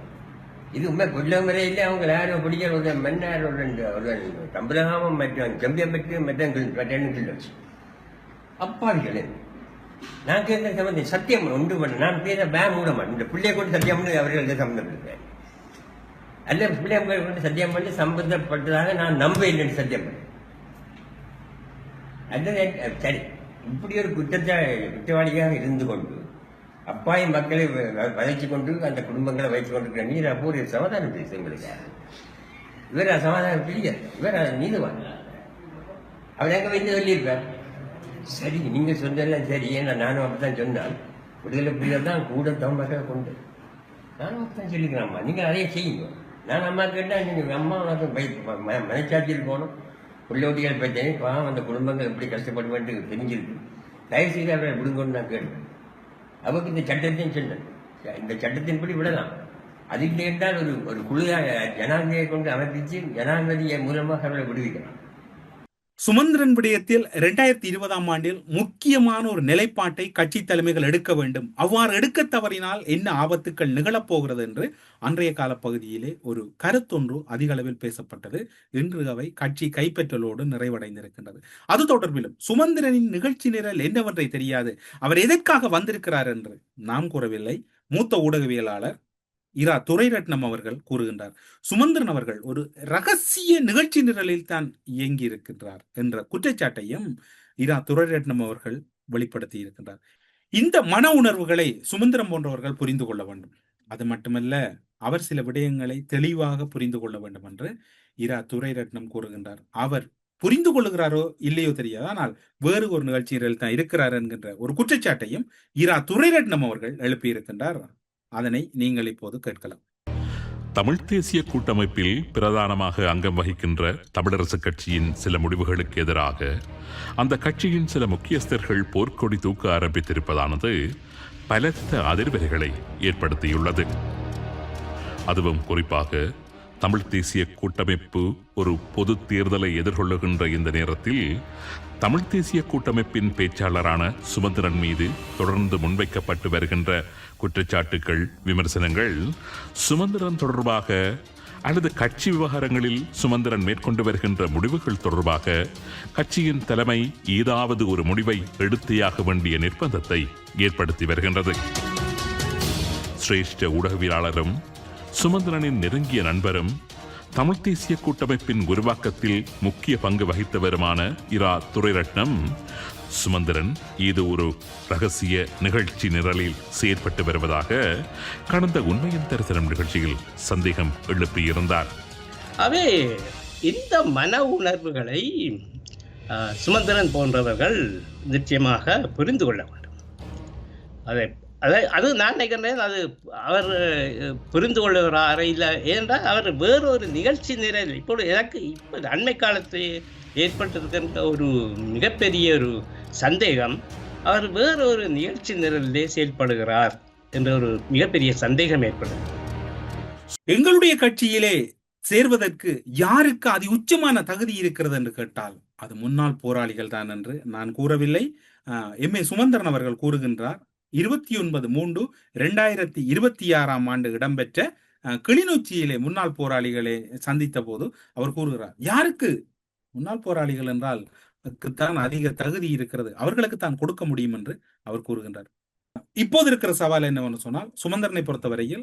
இது உண்மை கொல்ல முறையில் அவங்க யாரும் பிடிக்கிற ஒரு மன்னர் ஒரு தம்பலகாமம் மற்றும் செம்பியம் பெற்று மற்ற அப்பாவிகள். நான் கேட்கிற சம்பந்தம் சத்தியம் உண்டு பண்ண நான் பேர மூட மாட்டேன். இந்த பிள்ளைய கொண்டு சத்தியம் பண்ணி அவர்கள் சம்பந்தப்படுத்தேன் அல்ல, பிள்ளைய கொண்டு சத்தியம் பண்ணி சம்பந்தப்பட்டதாக நான் நம்ப இல்லைன்னு சத்தியம் பண்ணேன். அது சரி, இப்படி ஒரு குற்றவாளியாக இருந்து கொண்டு அப்பாயும் மக்களை வளைச்சு கொண்டு அந்த குடும்பங்களை வைத்துக் கொண்டிருக்கிற நீர் அப்போ ஒரு சமாதானம் பேசு எங்களுக்கு. இவர் சமாதானம் பிடிக்க, இவர் நீதிவான். அவர் எங்க வந்து சொல்லியிருப்பார், சரி நீங்க சொன்னதெல்லாம் சரி, ஏன்னா நானும் அப்படித்தான் சொன்னால் விடுதலை புலிகள் தான் கூட தமிழ் கொண்டு நானும் அப்படித்தான் சொல்லிக்கிறேன்ம்மா, நீங்க அதையே செய்யுங்க. நான் அம்மா கேட்டா நீங்க அம்மா மனச்சாட்சியில் போகணும், பிள்ளையோட்டிகள் பிரச்சனை பாவம் அந்த குடும்பங்கள் எப்படி கஷ்டப்படுவேன் தெரிஞ்சிருக்கு, தயவு செய்து அவரை விடுங்கன்னு நான் கேட்டேன். அவருக்கு இந்த சட்டத்தையும் சொன்னேன், இந்த சட்டத்தின்படி விடலாம். அதுக்கு என்றால் ஒரு குழுவாக ஜனாதிபதியை கொண்டு அமைப்பிச்சு ஜனாதிபதியை மூலமாக அவர்களை விடுவிக்கலாம். சுமந்திரன் விடயத்தில் 2020ஆம் ஆண்டில் முக்கியமான ஒரு நிலைப்பாட்டை கட்சி தலைமைகள் எடுக்க வேண்டும். அவ்வாறு எடுக்க தவறினால் என்ன ஆபத்துக்கள் நிகழப்போகிறது என்று அன்றைய கால பகுதியிலே ஒரு கருத்தொன்று அதிக அளவில் பேசப்பட்டது. இன்று அவை கட்சி கைப்பற்றலோடு நிறைவடைந்திருக்கின்றது. அது தொடர்பிலும் சுமந்திரனின் நிகழ்ச்சி நிரல் என்னவென்றை தெரியாது, அவர் எதற்காக வந்திருக்கிறார் என்று நாம் கூறவில்லை. மூத்த ஊடகவியலாளர் இரா துரைரட்னம் அவர்கள் கூறுகின்றார், சுமந்திரன் அவர்கள் ஒரு ரகசிய நிகழ்ச்சி நிரலில் தான் இயங்கி இருக்கின்றார் என்ற குற்றச்சாட்டையும் இரா துரைரட்னம் அவர்கள் வெளிப்படுத்தி இருக்கின்றார். இந்த மன உணர்வுகளை சுமந்திரன் போன்றவர்கள் புரிந்து கொள்ள வேண்டும். அது மட்டுமல்ல, அவர் சில விடயங்களை தெளிவாக புரிந்து கொள்ள வேண்டும் என்று இரா துரைரட்னம் கூறுகின்றார். அவர் புரிந்து கொள்ளுகிறாரோ இல்லையோ தெரியாது, ஆனால் வேறு ஒரு நிகழ்ச்சி நிரல் தான் இருக்கிறார் என்கின்ற ஒரு குற்றச்சாட்டையும் இரா துரைரட்னம் அவர்கள் எழுப்பியிருக்கின்றார். அதனை நீங்கள் இப்போது கேட்கலாம். தமிழ் தேசிய கூட்டமைப்பில் பிரதானமாக அங்கம் வகிக்கின்ற தமிழரசுக் கட்சியின் சில முடிவுகளுக்கு எதிராக அந்த கட்சியின் சில முக்கியஸ்தர்கள் போர்க்கொடி தூக்க ஆரம்பித்திருப்பதானது பலத்த அதிர்வலைகளை ஏற்படுத்தியுள்ளது. அதுவும் குறிப்பாக தமிழ் தேசிய கூட்டமைப்பு ஒரு பொது தேர்தலை எதிர்கொள்ளுகின்ற இந்த நேரத்தில் தமிழ் தேசிய கூட்டமைப்பின் பேச்சாளரான சுமந்திரன் மீது தொடர்ந்து முன்வைக்கப்பட்டு வருகின்ற குற்றச்சாட்டுகள், விமர்சனங்கள் சுமந்திரன் தொடர்பாக அல்லது கட்சி விவகாரங்களில் சுமந்திரன் மேற்கொண்டு வருகின்ற முடிவுகள் தொடர்பாக கட்சியின் தலைமை ஏதாவது ஒரு முடிவை எடுத்தியாக வேண்டிய நிர்பந்தத்தை ஏற்படுத்தி வருகின்றது. சிரேஷ்ட ஊடகவியலாளரும் சுமந்திரனின் நெருங்கிய நண்பரும் தமிழ் தேசிய கூட்டமைப்பின் உருவாக்கத்தில் முக்கிய பங்கு வகித்தவருமான இரா துரைரட்னம் சுமந்திரன் இது ஒரு ரகசிய நிகழ்ச்சி நிரலில் செயற்பட்டு வருவதாக கடந்த உண்மையின் தரிசனம் நிகழ்ச்சியில் சந்தேகம் எழுப்பியிருந்தார். அவே இந்த மன உணர்வுகளை சுமந்திரன் போன்றவர்கள் நிச்சயமாக புரிந்து கொள்ள வேண்டும். அது நான் நினைக்கிறேன், அது அவர் புரிந்து கொள்ளுகிறார் இல்லை, ஏனென்றால் அவர் வேறொரு நிகழ்ச்சி நிரல் எனக்கு இப்போ அண்மை காலத்தில் ஏற்பட்டிருக்கின்ற ஒரு மிகப்பெரிய ஒரு சந்தேகம், அவர் வேறொரு நிகழ்ச்சி நிரலிலே செயல்படுகிறார் என்ற ஒரு மிகப்பெரிய சந்தேகம் ஏற்படும். எங்களுடைய கட்சியிலே சேர்வதற்கு யாருக்கு அதி உச்சமான தகுதி இருக்கிறது என்று கேட்டால் அது முன்னாள் போராளிகள் தான் என்று நான் கூறவில்லை. எம்.ஏ. சுமந்திரன் அவர்கள் கூறுகின்றார். 29/3/2026 இடம்பெற்ற கிளிநொச்சியிலே முன்னாள் போராளிகளை சந்தித்த போது அவர் கூறுகிறார், யாருக்கு முன்னாள் போராளிகள் என்றால் தான் அதிக தகுதி இருக்கிறது, அவர்களுக்கு தான் கொடுக்க முடியும் என்று அவர் கூறுகின்றார். இப்போது இருக்கிற சவால் என்னவென்று சொன்னால், சுமந்திரனை பொறுத்தவரையில்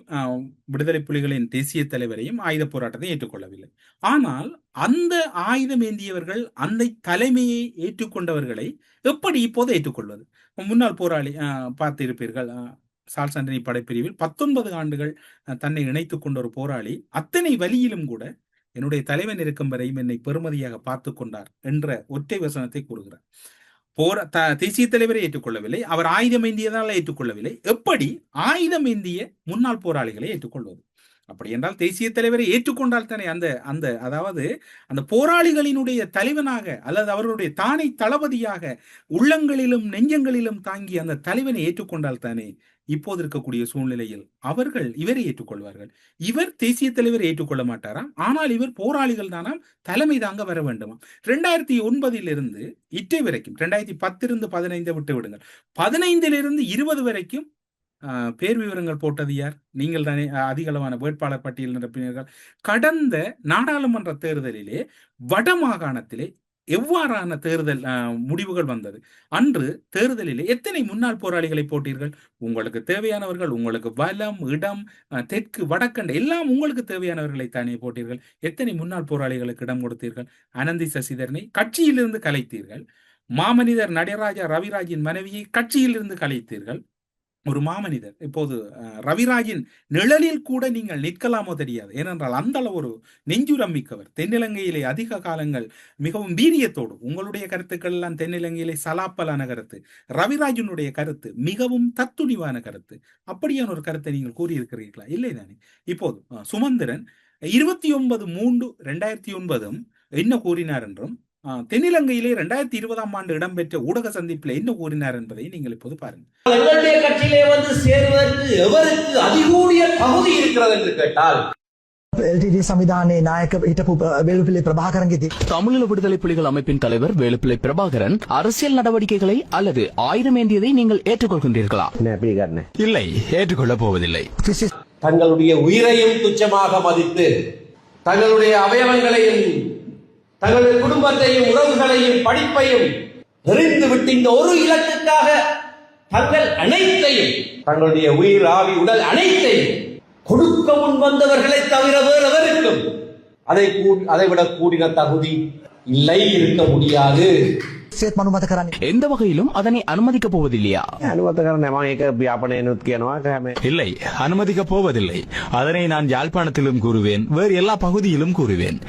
விடுதலை புலிகளின் தேசிய தலைவரையும் ஆயுத போராட்டத்தை ஏற்றுக்கொள்ளவில்லை. ஆனால் அந்த ஆயுதம் ஏந்தியவர்கள், அந்த தலைமையை ஏற்றுக்கொண்டவர்களை எப்படி இப்போது ஏற்றுக்கொள்வது? முன்னாள் போராளி பார்த்திருப்பீர்கள், சார்ல்ஸ் ஆண்டனி படைப்பிரிவில் 19 ஆண்டுகள் தன்னை இணைத்துக் கொண்ட ஒரு போராளி அத்தனை வழியிலும் கூட என்னுடைய தலைவன் இருக்கும் வரையும் என்னை பெருமதியாக பார்த்து கொண்டார் என்ற ஒற்றை வசனத்தை கூறுகிறார். தேசிய தலைவரை ஏற்றுக்கொள்ளவில்லை, அவர் ஆயுதம் ஏந்தியதால் ஏற்றுக்கொள்ளவில்லை. எப்படி ஆயுதம் ஏந்திய முன்னாள் போராளிகளை ஏற்றுக்கொள்வது? அப்படி என்றால் தேசிய தலைவரை ஏற்றுக்கொண்டால் தானே அதாவது அந்த போராளிகளினுடைய தலைவனாக அல்லது அவர்களுடைய தானை தளபதியாக உள்ளங்களிலும் நெஞ்சங்களிலும் தாங்கி அந்த தலைவனை ஏற்றுக்கொண்டால் தானே இப்போது இருக்கக்கூடிய சூழ்நிலையில் அவர்கள் இவரை ஏற்றுக்கொள்வார்கள். இவர் தேசிய தலைவரை ஏற்றுக்கொள்ள மாட்டாராம், ஆனால் இவர் போராளிகள் தானாம், தலைமை தாங்க வர வேண்டுமா. 2009 இட்டை வரைக்கும், 2010 15 விட்டு விடுங்கள், 15 20 வரைக்கும் பேர் விவரங்கள் போட்டது யார்? நீங்கள் தானே. அதிக அளவான வேட்பாளர் பட்டியல் நிரப்பினீர்கள். கடந்த நாடாளுமன்ற தேர்தலிலே வடமாகாணத்திலே எவ்வாறான தேர்தல் முடிவுகள் வந்தது? அன்று தேர்தலிலே எத்தனை முன்னாள் போராளிகளை போட்டீர்கள்? உங்களுக்கு தேவையானவர்கள், உங்களுக்கு வலம், இடம், தெற்கு, வடக்கண்ட எல்லாம் உங்களுக்கு தேவையானவர்களை தானே போட்டீர்கள். எத்தனை முன்னாள் போராளிகளுக்கு இடம் கொடுத்தீர்கள்? அனந்தி சசிதரனை கட்சியிலிருந்து கலைத்தீர்கள். மாமனிதர் நடராஜா ரவிராஜின் மனைவியை கட்சியிலிருந்து கலைத்தீர்கள். ஒரு மாமனிதர் இப்போது ரவிராஜின் நிழலில் கூட நீங்கள் நிற்கலாமோ தெரியாது. ஏனென்றால் அந்த அளவு ஒரு நெஞ்சுரம் மிக்கவர். தென்னிலங்கையிலே அதிக காலங்கள் மிகவும் வீரியத்தோடு, உங்களுடைய கருத்துக்கள் எல்லாம் தென்னிலங்கையிலே சலாப்பலான கருத்து, ரவிராஜனுடைய கருத்து மிகவும் தத்துணிவான கருத்து. அப்படியான ஒரு கருத்தை நீங்கள் கூறியிருக்கிறீர்களா? இல்லை தானே. இப்போது சுமந்திரன் 29/3/2009 என்ன கூறினார் என்றும், தென்னிலங்கையிலே 2020 இடம்பெற்ற ஊடக சந்திப்பில் என்ன கூறினார் என்பதை நீங்கள் இப்போது பாருங்கள். எங்களுடைய கட்சியிலே வந்து சேருவதற்கு எவருக்கு அதிகூடிய தகுதி இருக்கிறது என்று கேட்டால் LTT சமிதானே நாயக்க හිටපු வேலுப்பிள்ளை பிரபாகரன். தமிழீழ விடுதலை புலிகள் அமைப்பின் தலைவர் வேலுப்பிள்ளை பிரபாகரன் அரசியல் நடவடிக்கைகளை அல்லது ஆயுதம் ஏந்தியதை நீங்கள் ஏற்றுக்கொள்கின்றீர்களா? இல்லை, ஏற்றுக்கொள்ளப் போவதில்லை. தங்களுடைய உயிரையும் துச்சமாக மதித்து, தங்களுடைய அவயவங்களையும், தங்களுடைய குடும்பத்தையும், உறவுகளையும், படிப்பையும் எறிந்து விட்டு இந்த ஒரு இலக்குக்காக தங்கள் அனைத்தையும், தங்களுடைய உயிர், ஆவி, உடல் அனைத்தையும் கொடுக்க முன் வந்தவர்களை தவிர வேறெவருக்கும் அதை விட கூடின தகுதி இல்லை, இருக்க முடியாது. எந்த வகையிலும் அதனை அனுமதிக்கப் போவதில்லையா? இல்லை, அனுமதிக்கப் போவதில்லை. அதனை நான் யாழ்ப்பாணத்திலும் கூறுவேன், வேறு எல்லா பகுதியிலும் கூறுவேன்.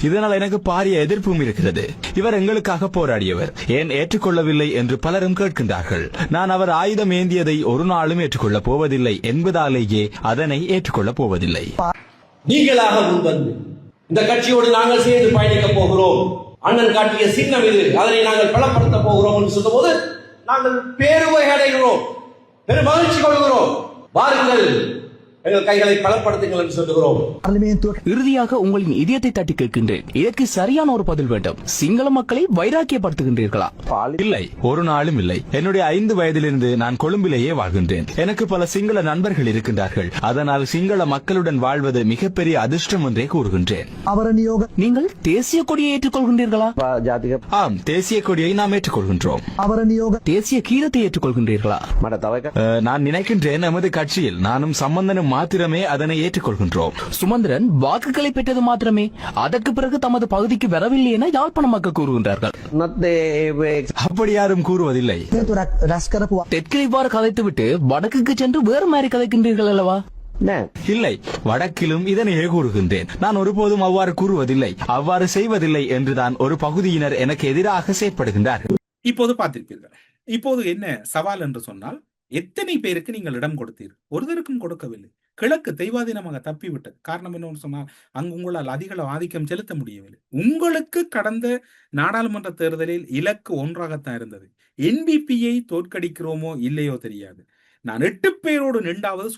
இதனால் எனக்கு பாரிய எதிர்ப்பும் இருக்கிறது. இவர் எங்களுக்காக போராடியவர், ஏன் ஏற்றுக்கொள்ளவில்லை என்று பலரும் கேட்கின்றார்கள். நான் அவர் ஆயுதம் ஏந்தியதை ஒரு நாளும் ஏற்றுக்கொள்ளப் போவதில்லை என்பதாலேயே அதனை ஏற்றுக்கொள்ளப் போவதில்லை. நீங்களாக முன்வந்து இந்த கட்சியோடு நாங்கள் சேர்ந்து பயணிக்க போகிறோம், அண்ணன் காட்டிய சின்னம் இது, அதனை நாங்கள் பலப்படுத்த போகிறோம் என்று சொன்ன போது நாங்கள் பேருவகை அடைகிறோம், பெரும் மகிழ்ச்சி கொள்கிறோம். வாருங்கள், எங்கள் கைகளை பலப்படுத்துங்கள் என்று சொல்லுகிறோம். இறுதியாக உங்களின் இதயத்தை தட்டி கேட்கின்றேன், இதற்கு சரியான ஒரு பதில் வேண்டும். சிங்கள மக்களை வைராக்கியப்படுத்துகின்றீர்களா? இல்லை, ஒரு நாளும் இல்லை. என்னுடைய 5 வயதிலிருந்து நான் கொழும்பிலேயே வாழ்கின்றேன். எனக்கு பல சிங்கள நண்பர்கள் இருக்கின்றார்கள். அதனால் சிங்கள மக்களுடன் வாழ்வது மிகப்பெரிய அதிர்ஷ்டம் என்றே கூறுகின்றேன். நீங்கள் தேசிய கொடியை ஏற்றுக்கொள்கின்றீர்களா? ஆம், தேசிய கொடியை நாம் ஏற்றுக்கொள்கின்றோம். தேசிய கீதத்தை ஏற்றுக்கொள்கின்றீர்களா? நான் நினைக்கின்றேன் நமது கட்சியில் நானும் சம்பந்தனும் மாத்திரமே அதனை ஏற்றுக்கொள்கின்றோம். சுமந்திரன் வாக்குகளை பெற்றது மாத்திரமே, அதற்கு பிறகு தமது பகுதிக்கு வரவில்லை என யாழ்ப்பாண மக்கள் கூறுகின்றார்கள். அப்படி யாரும் கூறுவதில்லை. தெற்கில் இவ்வாறு கதைத்துவிட்டு வடக்குக்கு சென்று வேறு மாதிரி கதைக்கின்றீர்கள் அல்லவா? இல்லை, வடக்கிலும் இதனையே கூறுகின்றேன். நான் ஒருபோதும் அவ்வாறு கூறுவதில்லை, அவ்வாறு செய்வதில்லை என்றுதான் ஒரு பகுதியினர் எனக்கு எதிராக செயற்படுகின்றார்கள். இப்போது பார்த்திருப்பீர்கள். இப்போது என்ன சவால் என்று சொன்னால், எத்தனை பேருக்கு நீங்கள் இடம் கொடுத்தீர்கள்? ஒருவருக்கும் கொடுக்கவில்லை. கிழக்கு தெய்வாதீனமாக தப்பிவிட்டது. காரணம் என்னன்னு சொன்னால், அங்கு உங்களால் அதிக ஆதிக்கம் செலுத்த முடியவில்லை. உங்களுக்கு கடந்த நாடாளுமன்ற தேர்தலில் இலக்கு ஒன்றாகத்தான் இருந்தது. என்பிபியை தோற்கடிக்கிறோமோ இல்லையோ தெரியாது. நான் 8 பேரோடு நின்றாவது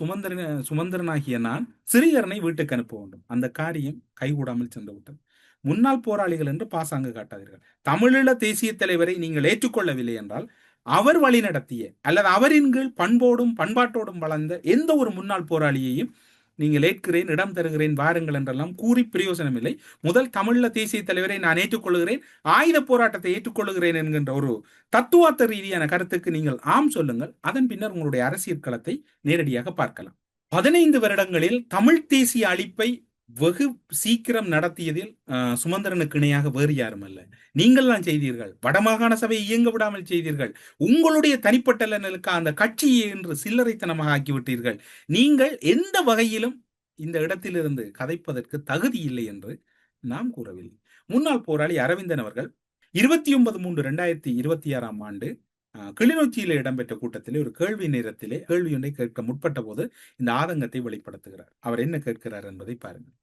சுமந்திரனாகிய நான் சிறிதரனை வீட்டுக்கு அனுப்ப வேண்டும். அந்த காரியம் கைகூடாமல் சென்று விட்டது. முன்னாள் போராளிகள் என்று பாசாங்கு காட்டாதீர்கள். தமிழீழ தேசிய தலைவரை நீங்கள் ஏற்றுக்கொள்ளவில்லை என்றால், அவர் வழி நடத்திய அல்லது அவரின் கீழ் பண்போடும் பண்பாட்டோடும் வளர்ந்த எந்த ஒரு முன்னாள் போராளியையும் நீங்கள் ஏற்கிறேன், இடம் தருகிறேன், வாருங்கள் என்றெல்லாம் கூறி பிரயோசனம் இல்லை. முதல் தமிழீழ தேசிய தலைவரை நான் ஏற்றுக்கொள்கிறேன், ஆயுத போராட்டத்தை ஏற்றுக்கொள்கிறேன் என்கின்ற ஒரு தத்துவார்த்த ரீதியான கருத்துக்கு நீங்கள் ஆம் சொல்லுங்கள். அதன் பின்னர் உங்களுடைய அரசியல் களத்தை நேரடியாக பார்க்கலாம். 15 வருடங்களில் தமிழ் தேசிய அழிப்பை வெகு சீக்கிரம் நடத்தியதில் சுமந்திரனுக்கு இணையாக வேறு யாரும் அல்ல. நீங்கள் தான் செய்தீர்கள். வடமாகாண சபையை இயங்க விடாமல் செய்தீர்கள். உங்களுடைய தனிப்பட்ட நலனுக்கு அந்த கட்சியை என்று சில்லறைத்தனமாக ஆக்கிவிட்டீர்கள். நீங்கள் எந்த வகையிலும் இந்த இடத்திலிருந்து கதைப்பதற்கு தகுதி இல்லை என்று நாம் கூறவில்லை. முன்னாள் போராளி அரவிந்தன் அவர்கள் 29/3/2026 கிளிநொச்சியில இடம்பெற்ற கூட்டத்திலே ஒரு கேள்வி நேரத்திலே கேள்வி ஒன்றை கேட்க முற்பட்ட போது இந்த ஆதங்கத்தை வெளிப்படுத்துகிறார். அவர் என்ன கேட்கிறார் என்பதை பாருங்கள்.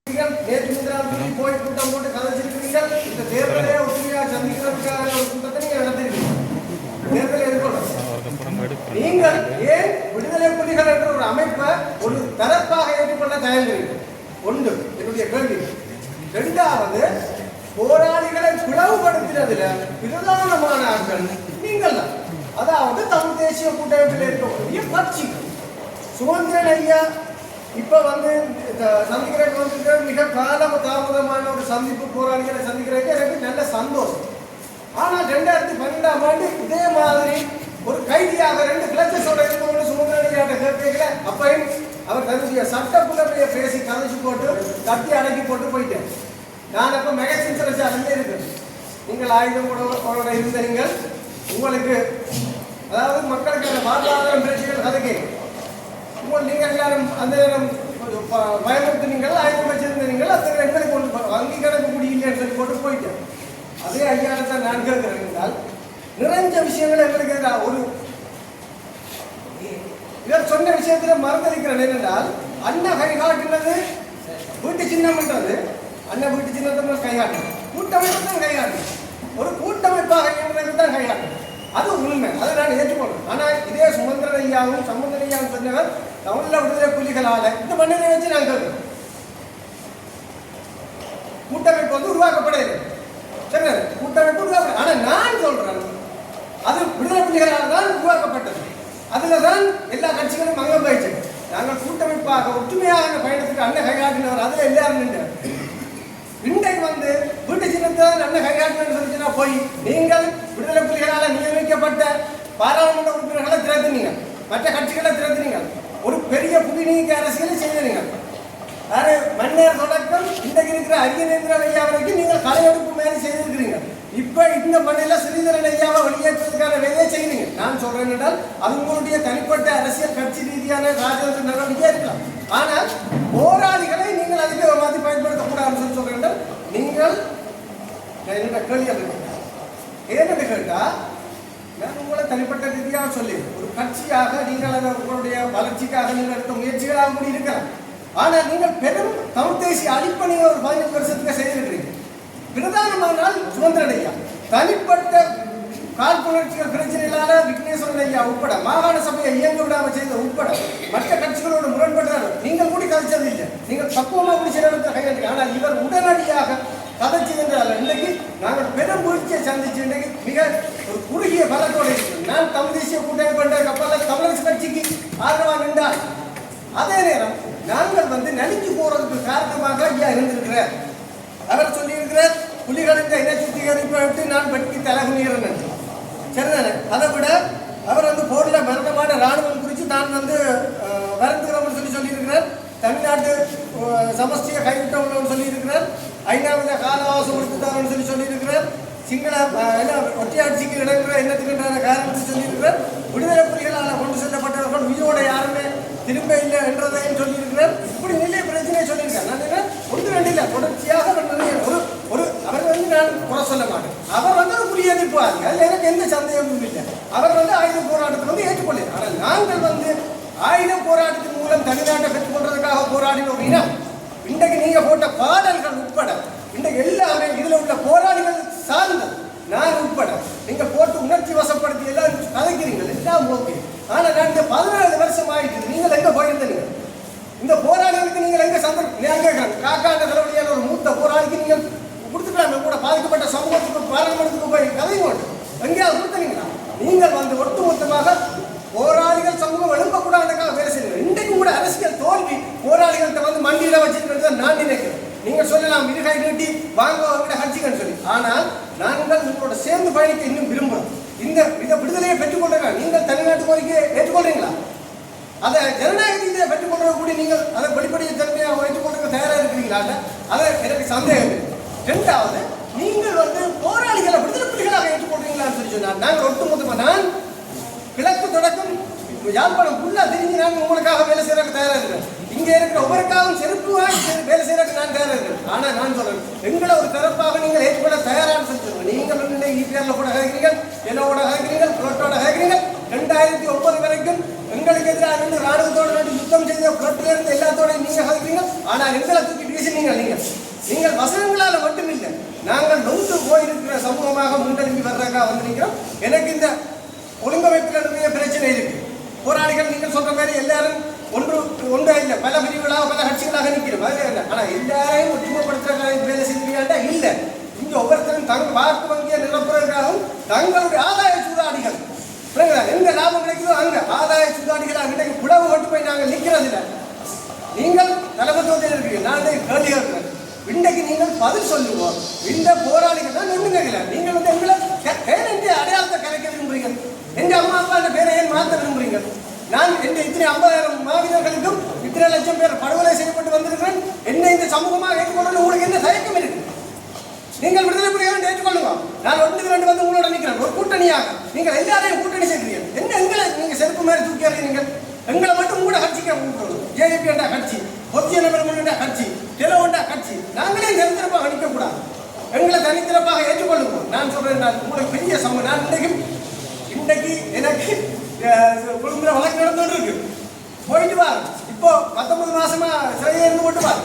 நீங்கள் ஏன் விடுதலை புலிகள் என்ற ஒரு அமைப்பை ஒரு தரப்பாக ஏற்றுக்கொள்ள தயங்குகிறீர்கள்? ஒன்று என்னுடைய கேள்வி. இரண்டாவது, போராளிகளை பிளவுபடுத்தினதுல பிரதானமான ஆட்கள் நீங்கள் தான். அதாவது தமிழ் தேசிய கூட்டமைப்பில் இருக்கக்கூடிய கட்சிகள். சுமந்திரன் ஐயா இப்ப சந்திக்கிற மிக தாமதமான ஒரு சந்திப்பு, போராளிகளை சந்திக்கிறதுக்கு எனக்கு நல்ல சந்தோஷம். ஆனால் 2012 இதே மாதிரி ஒரு கைதியாக 2 கிளச்சஸோட இருந்தவங்க சுமந்திரன் ஐயாட்ட கேட்கல. அப்பையும் அவர் தன்னுடைய சட்ட புலமையை பேசி கதைச்சு போட்டு தட்டி அடக்கி போட்டு போயிட்டேன். நான் அப்ப மெகசின் சிறைச்சாலையிலே இருக்கேன். நீங்கள் ஆயுதம் கூட இருந்த நீங்கள் உங்களுக்கு அதாவது மக்களுக்கான வாழ்வாதாரம் பிரச்சனைகள் கதைக்கு நீங்கள் எல்லாரும் அந்த நேரம் பயமுறுத்தினீங்கள், ஆயுதம் வச்சிருந்தீங்கள். அந்த எங்களுக்கு கொண்டு வங்கி கணக்கு முடியலன்னு சொல்லி போட்டு போயிட்டேன். அதே ஐயாதான் நான் கேட்கிறேன் என்றால், நிறைஞ்ச விஷயங்கள் எங்களுக்கு ஒரு இவர் சொன்ன விஷயத்துல மறந்திருக்கிறேன். என்னென்றால், அண்ணன் கை காட்டினது வீட்டு சின்னம் என்றது, அண்ணன் வீட்டு சின்னத்தை கையாட்டணும், கூட்டமைப்பு தான் கையாட்டணும், ஒரு கூட்டமைப்பாக தான் கையாட்டணும். அது உண்மை, அதை நான் ஏற்றுக்கொள்றேன். ஆனால் இதே சுமந்திரன் ஐயாவும் சொன்னவர் தமிழ்ல விடுதலை புலிகளால இந்த மண்ணிலை வச்சு நான் கேட்கிறேன். கூட்டமைப்பு உருவாக்கப்படவில்லை. சரி, கூட்டமைப்பு உருவாக்க. ஆனா நான் சொல்றேன், அது விடுதலை புலிகளால் தான் உருவாக்கப்பட்டது. அதுலதான் எல்லா கட்சிகளும் அங்கம் வகிச்சு. நாங்கள் கூட்டமைப்பாக ஒற்றுமையாக பயணத்துக்கு அண்ணன் கைகாட்டினவர், அதுல எல்லாரும் நின்றார். இன்றைக்கு வீட்டு சின்னத்தான் அண்ணன் கைகாட்டினு சொல்லிச்சுன்னா போய் நீங்கள் விடுதலை புலிகளால் நியமிக்கப்பட்ட பாராளுமன்ற உறுப்பினர்களை திரட்டினீங்க, மற்ற கட்சிகளை திரட்டினீங்க, ஒரு பெரிய புதிநீக்க அரசியலை செய்தீங்க. அது மன்னர் தொடக்கம் இன்றைக்கு இருக்கிற அரியநேந்திரன் ஐயா வரைக்கும் நீங்கள் கலையெடுப்பு மேலே செய்திருக்கிறீங்க. இப்ப இந்த மண்ணில ஸ்ரீதரன் ஐயாவை வெளியேற்றுவதற்கான வேலையை செய்யுங்க. நான் சொல்றேன் என்றால், அது உங்களுடைய தனிப்பட்ட அரசியல் கட்சி ரீதியான ராஜதந்திர நடவடிக்கையா இருக்கலாம். ஆனால் போராளிகளை நீங்கள் அதுக்கு மாதிரி பயன்படுத்தக்கூடாதுன்னு சொல்றேன். நீங்கள் என்னோட கேள்வி ஏன்னு கேட்டா, நான் உங்களை தனிப்பட்ட ரீதியாக சொல்லி ஒரு கட்சியாக நீங்கள் உங்களுடைய வளர்ச்சிக்காக நீங்கள் எடுத்த முயற்சிகளாக கூட இருக்கலாம். ஆனால் நீங்கள் பெரும் தமிழ் தேசிய அழிப்பை நீங்கள் ஒரு 15 வருஷத்துக்கு செய்திருக்கிறீங்க. பிரதானமானால் சுமந்திரன் ஐயா தனிப்பட்ட காழ்ப்புணர்ச்சிகள் பிரச்சனைகளான விக்னேஸ்வரன் ஐயா உட்பட, மாகாண சபையை இயங்க விடாமல் செய்த உட்பட மற்ற கட்சிகளோடு முரண்பட்டார்கள். நீங்கள் கூட கதைச்சது இல்லை, நீங்கள் பக்குவமாக கூட சில இடத்துல கையாண்டீங்க. ஆனால் இவர் உடனடியாக கதைச்சு என்றால் இன்றைக்கு நாங்கள் பெரும் வீழ்ச்சியை சந்திச்சு இன்றைக்கு மிக ஒரு குறுகிய பலத்தோடு இருக்கிறோம். நான் தமிழ் தேசிய கூட்டமைப்பு என்ற கப்பலில் தமிழரசு கட்சிக்கு ஆதரவாக நின்றார். அதே நேரம் நாங்கள் நலிஞ்சு போறதுக்கு காரணமாக ஐயா இருந்திருக்கிறார். அவர் சொல்லியிருக்கிறார், புலிகளின் இன சுத்திகரிப்பை விட்டு நான் வெட்டி தலைகுனிகிறேன். சரிதானே? அதை விட அவர் போர்ல மரணமான ராணுவம் குறித்து நான் வருந்துகிறோம்னு சொல்லியிருக்கிறார். தமிழ்நாட்டு சமஸ்தியை கைவிட்டவங்கன்னு சொல்லியிருக்கிறார். ஐநாவில் கால அவகாசம் கொடுத்துட்டாங்கன்னு சொல்லியிருக்கிறார். சிங்கள ஒற்றையாட்சிக்கு இடங்கிற எண்ணத்துக்குண்டான காரணத்தை சொல்லியிருக்கிறார். விடுதலை புலிகளால் கொண்டு செல்லப்பட்டவர்கள் உயிரோட யாருமே திரும்ப இல்லை என்றதையும் சொல்லியிருக்கிறார். இப்படி நிறைய பிரச்சனையை சொல்லியிருக்கார். நான் என்ன ஒன்று ரெண்டு இல்லை, தொடர்ச்சியாக ஒரு அவர் நான் குறை சொல்ல மாட்டேன். அவர் ஒரு புரிய எதிர்ப்பாரு, அதில் எனக்கு எந்த சந்தேகமும் இல்லை. அவர் ஆயுத போராட்டத்தை ஏற்றுக்கொள்ள. ஆனால் நாங்கள் ஆயுத போராட்டத்தின் மூலம் தமிழ்நாட்டை பெற்றுக்கொண்டதுக்காக போராடினோம் அப்படின்னா இன்றைக்கு நீங்க போட்ட பாடல்கள் உட்பட இன்றைக்கு எல்லாமே இதுல உள்ள போராளிகள் சார்ந்தது. நான் உட்பட நீங்க போட்டு உணர்ச்சி வசப்படுத்தி எல்லாம் கதைக்கிறீங்க, எல்லாம் ஓகே. ஆனா நான் இந்த 17 வருஷம் ஆயிட்டு நீங்கள் எங்க போயிருந்தீங்க? இந்த போராளிகளுக்கு நீங்கள் எங்க சந்தர்ப்பம் காக்காண்ட தலைவலியான ஒரு மூத்த போராளிக்கு நீங்கள் கொடுத்துக்கலாம் கூட பாதிக்கப்பட்ட சமூகத்துக்கு பாராளுமன்றத்துக்கு போய் கதை கொண்டு எங்கேயாவது கொடுத்தீங்களா? நீங்கள் ஒட்டுமொத்தமாக போராளிகள் சமூகம் எழுப்பக்கூடாதுக்காக வேலை செய்யுங்க. இன்றைக்கும் கூட அரசியல் தோல்வி போராளிகள்கிட்ட மண்டியில வச்சிருக்கிறது நான் நினைக்கிறேன். நீங்க சொல்லலாம் இருகை நீட்டி வாங்க கட்சிகள் சொல்லி, ஆனால் நாங்கள் உங்களோட சேர்ந்து பயணிக்க இன்னும் விரும்புகிறோம். இதை விடுதலையை பெற்றுக்கொள்றீங்க. நீங்கள் தமிழ்நாட்டு கோரிக்கையை ஏற்றுக்கொள்றீங்களா? அதை ஜனநாயகத்தை பெற்றுக்கொள்றது கூட நீங்கள் அதை வெளிப்படைய தன்மையாக ஏற்றுக்கொள்றது தயாராக இருக்கிறீங்களா? அதை எனக்கு சந்தேகம் இல்லை. இரண்டாவது, நீங்கள் போராளிகளை விடுதலை புலிகளாக ஏற்றுக்கொள்றீங்களான்னு சொல்லி சொன்னார். நாங்கள் ஒட்டுமொத்தமாக நான் கிழக்கு தொடக்கம் யாழ்ப்பாணம் ஃபுல்லா தெரிஞ்சு நான் உங்களுக்காக வேலை செய்யறதுக்கு தயாராக இருக்கிறேன். இங்கே இருக்கிற ஒவ்வொருக்காகவும் செருப்பு வேலை செய்யறதுக்கு நான் தயாராக இருக்கிறேன். ஆனால் நான் சொல்றேன், எங்களை ஒரு தரப்பாக நீங்கள் ஏற்றுக்கொள்ள தயாரான சொல்லுங்க. நீங்கள் ஈபிஆர்ல கூட கேட்கிறீங்க, எல்லோட கேட்கிறீங்க, புலட்டோட கேட்கிறீங்க. 2009 வரைக்கும் எங்களுக்கு எதிராக ராணுவத்தோட யுத்தம் செய்த புலட்டில இருந்து எல்லாத்தோடையும் நீங்க கேட்கிறீங்க. ஆனால் எங்களை தூக்கி பேசினீங்க. நீங்கள் வசனங்களால மட்டும் இல்லை, நாங்கள் நொந்து போயிருக்கிற சமூகமாக முன்னெடுங்கி வர்றதுக்காக வந்திருக்கிறோம். எனக்கு இந்த ஒழுங்கமைப்பில் நிறைய பிரச்சனை இருக்கு. போராளிகள் நீங்கள் சொல்ற மாதிரி எல்லாரும் ஒன்றா இல்லை, பல பிரிவுகளாக பல கட்சிகளாக நிற்கிறோம். ஆனால் எல்லாரையும் ஒற்றுமைப்படுத்துற வேலை செய்யறீங்களா? இல்லை. இங்க ஒவ்வொருத்தரும் தங்கள் வாக்கு வங்கியை நிரப்புறதுக்காகவும் தங்களுடைய ஆதாய சூதாடிகள் எங்க லாபம் கிடைக்குதோ அங்க ஆதாய சூதாடிகளாக இன்றைக்கு புலவு கொண்டு போய் நாங்கள் நிற்கிறது இல்லை. நீங்கள் தலைமத்துவத்தில் இருக்கீங்க. நான் கேள்வி கேட்கிறேன், இன்றைக்கு நீங்கள் பதில் சொல்லுவோம். இந்த போராளிகள் தான் ஒண்ணு கேட்கல. நீங்கள் எங்களை அடையாளத்தை கலைக்க விரும்புறீங்க. எந்த அம்மா அப்பா அந்த பேரை ஏன் மாற்ற விரும்புறீங்க? நான் இத்தனை 50,000 மாவீரர்களுக்கும் இத்தனை லட்சம் பேர் படுகொலை செய்யப்பட்டு வந்திருக்கிறேன். என்ன இந்த சமூகமாக ஏற்றுக்கொள்ள உங்களுக்கு என்ன தயக்கம் இருக்கு? நீங்கள் விடுதலை புலிகளை ஏற்றுக்கொள்ளுங்க. நான் 1-2 உங்களோட நிற்கிறேன் ஒரு கூட்டணியாக. நீங்கள் எல்லாரையும் கூட்டணி சேர்க்கிறீங்க. என்ன எங்களை நீங்க செருப்பு மாதிரி தூக்கி அறிறீங்க? எங்களை மட்டும் கூட கட்சிக்கு ஜேபி என்ற கட்சி, பொத்திய நபர் கட்சி, தெலவண்டா கட்சி, நாங்களே நிரந்தரமாக நிற்கக்கூடாது. எங்களை தனித்திறப்பாக ஏற்றுக்கொள்ளுங்க. நான் சொல்றேன், நான் உங்களுக்கு பெரிய சமூகம். நான் இன்றைக்கு எனக்கு குழும்புல வழக்கு நடந்துட்டு இருக்கு. போயிட்டு பாரு, இப்போ 19 மாசமா சிறையை இருந்து போட்டு பாரு.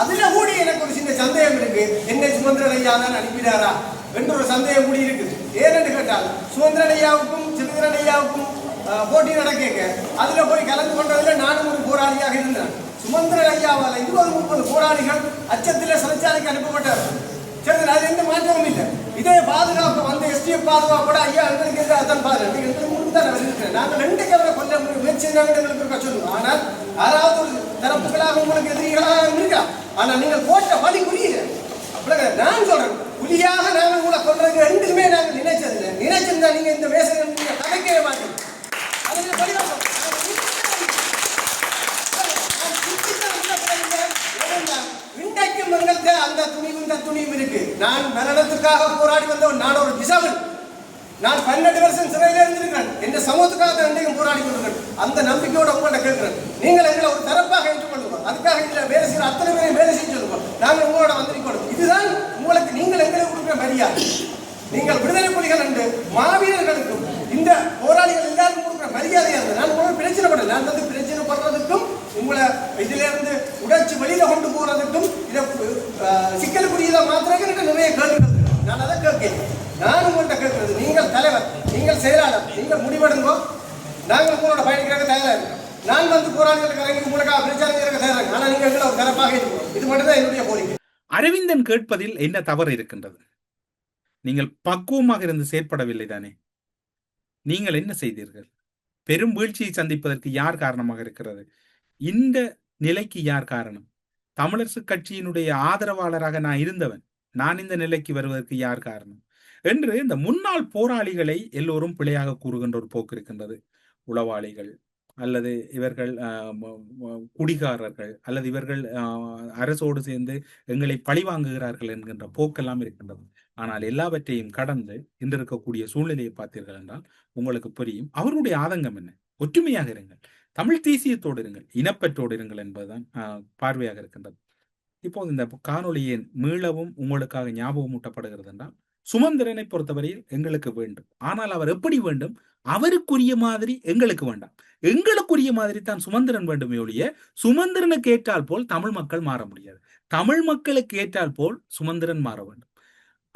அதுல கூட எனக்கு ஒரு சின்ன சந்தேகம் இருக்கு. என்னை சுமந்திரன் ஐயா தான் அனுப்பினாரா என்ற ஒரு சந்தேகம் கூடி இருக்குது. ஏனென்று கேட்டால் சுமந்திரன் ஐயாவுக்கும் சிறுந்திரன் ஐயாவுக்கும் போட்டி நடக்க அதுல போய் கலந்து கொண்டதுல நானும் ஒரு போராளியாக இருந்தேன். சுமந்திரன் ஐயாவால் 20-30 போராளிகள் அச்சத்தில் சிறைச்சாலைக்கு அனுப்பப்பட்டார். சரி, அது எந்த மாற்றமும் இல்லை. இதே பாதுகாப்பு எஸ்டிஎஃப் பாதுகாப்போட ஐயா எங்களுக்கு எதிராக தான் பாருங்க. எங்களுக்கு முன்பு தான் இருக்கிறேன். நாங்கள் 2 கவலை கொல்ல முயற்சி எங்களுக்கு இருக்க சொல்லுவோம். ஆனால் யாராவது ஒரு தரப்புகளாக உங்களுக்கு எதிரிகளாக இருக்கா? ஆனால் நீங்கள் போட்ட வழி புரியல. நான் சொல்றேன், புலியாக நாங்கள் உங்களை கொள்றதுக்கு ரெண்டுக்குமே நாங்கள் நினைச்சதில்லை. நினைச்சிருந்தா நீங்க இந்த வேசனை நீங்க கதைக்கவே மாட்டீங்க. இன்றைக்கும் எங்களுக்கு அந்த துணிவும் இந்த துணியும் இருக்கு. நான் மரணத்துக்காக போராடி வந்தவன். நான் ஒரு திசாவன். நான் 12 வருஷம் சிறையில் இருந்திருக்கிறேன். எந்த சமூகத்துக்காக தான் இன்றைக்கும் போராடி கொண்டிருக்கிறேன். அந்த நம்பிக்கையோட உங்கள்கிட்ட கேட்கிறேன், நீங்கள் எங்களை ஒரு தரப்பாக ஏற்றுக்கொள்ளுவோம். அதுக்காக இதுல வேலை செய்யற அத்தனை பேரையும் வேலை செய்ய சொல்லுவோம். நாங்கள் உங்களோட வந்திருக்கணும். இதுதான் உங்களுக்கு நீங்கள் எங்களுக்கு கொடுக்குற மரியாதை. நீங்கள் விடுதலை புலிகள் என்று மாவீரர்களுக்கும் இந்த போராளிகள் எல்லாருக்கும் கொடுக்குற மரியாதையா இருந்தது. நான் உங்களுக்கு பிரச்சனைப்படல. நான் பிரச்சனைப்படுறதுக்கும் உங்களை இதுல இருந்து உடைச்சு வெளியில கொண்டு போறதுக்கும் இதை சிக்கலுக்குரியதா மாத்திரம் எனக்கு நிறைய கேள்விகள். நான் அதை கேட்கிறேன். நான் உங்கள்கிட்ட கேட்கிறது, நீங்கள் தலைவர், நீங்கள் செயலாளர், நீங்கள் முடிவெடுங்கோ. நாங்கள் உங்களோட பயணிக்கிறாங்க தயாராக இருக்கோம். நான் போராளிகளுக்கு இறங்கி உங்களுக்காக பிரச்சாரம் தயாராக. ஆனால் நீங்கள் எங்களை ஒரு தரப்பாக இருக்கணும். இது மட்டும்தான் என்னுடைய கோரிக்கை. அரவிந்தன் கேட்பதில் என்ன தவறு இருக்கின்றது? நீங்கள் பக்குவமாக இருந்து செயற்படவில்லை தானே? நீங்கள் என்ன செய்தீர்கள்? பெரும் வீழ்ச்சியை சந்திப்பதற்கு யார் காரணமாக இருக்கிறது? இந்த நிலைக்கு யார் காரணம்? தமிழரசு கட்சியினுடைய ஆதரவாளராக நான் இருந்தவன். நான் இந்த நிலைக்கு வருவதற்கு யார் காரணம் என்று இந்த முன்னாள் போராளிகளை எல்லோரும் பிழையாக கூறுகின்ற ஒரு போக்கு இருக்கின்றது. உளவாளிகள், அல்லது இவர்கள் குடிகாரர்கள், அல்லது இவர்கள் அரசோடு சேர்ந்து எங்களை பழிவாங்குகிறார்கள் என்கின்ற போக்கெல்லாம் இருக்கின்றது. ஆனால் எல்லாவற்றையும் கடந்து இன்று இருக்கக்கூடிய சூழ்நிலையை பார்த்தீர்கள் என்றால் உங்களுக்கு புரியும் அவருடைய ஆதங்கம் என்ன. ஒற்றுமையாக இருங்கள், தமிழ் தேசியத்தோடு இருங்கள், இனப்பற்றோடு இருங்கள் என்பதுதான் பார்வையாக இருக்கின்றது. இப்போது இந்த காணொலியை மீளவும் உங்களுக்காக ஞாபகம் ஊட்டப்படுகிறது என்றால், சுமந்திரனை பொறுத்தவரையில் எங்களுக்கு வேண்டும், ஆனால் அவர் எப்படி வேண்டும், அவருக்குரிய மாதிரி எங்களுக்கு வேண்டாம். எங்களுக்குரிய மாதிரி தான் சுமந்திரன் வேண்டுமே ஒழிய சுமந்திரனுக்கு ஏற்றால் போல் தமிழ் மக்கள் மாற முடியாது. தமிழ் மக்களுக்கு ஏற்றால் போல் சுமந்திரன் மாற வேண்டும்.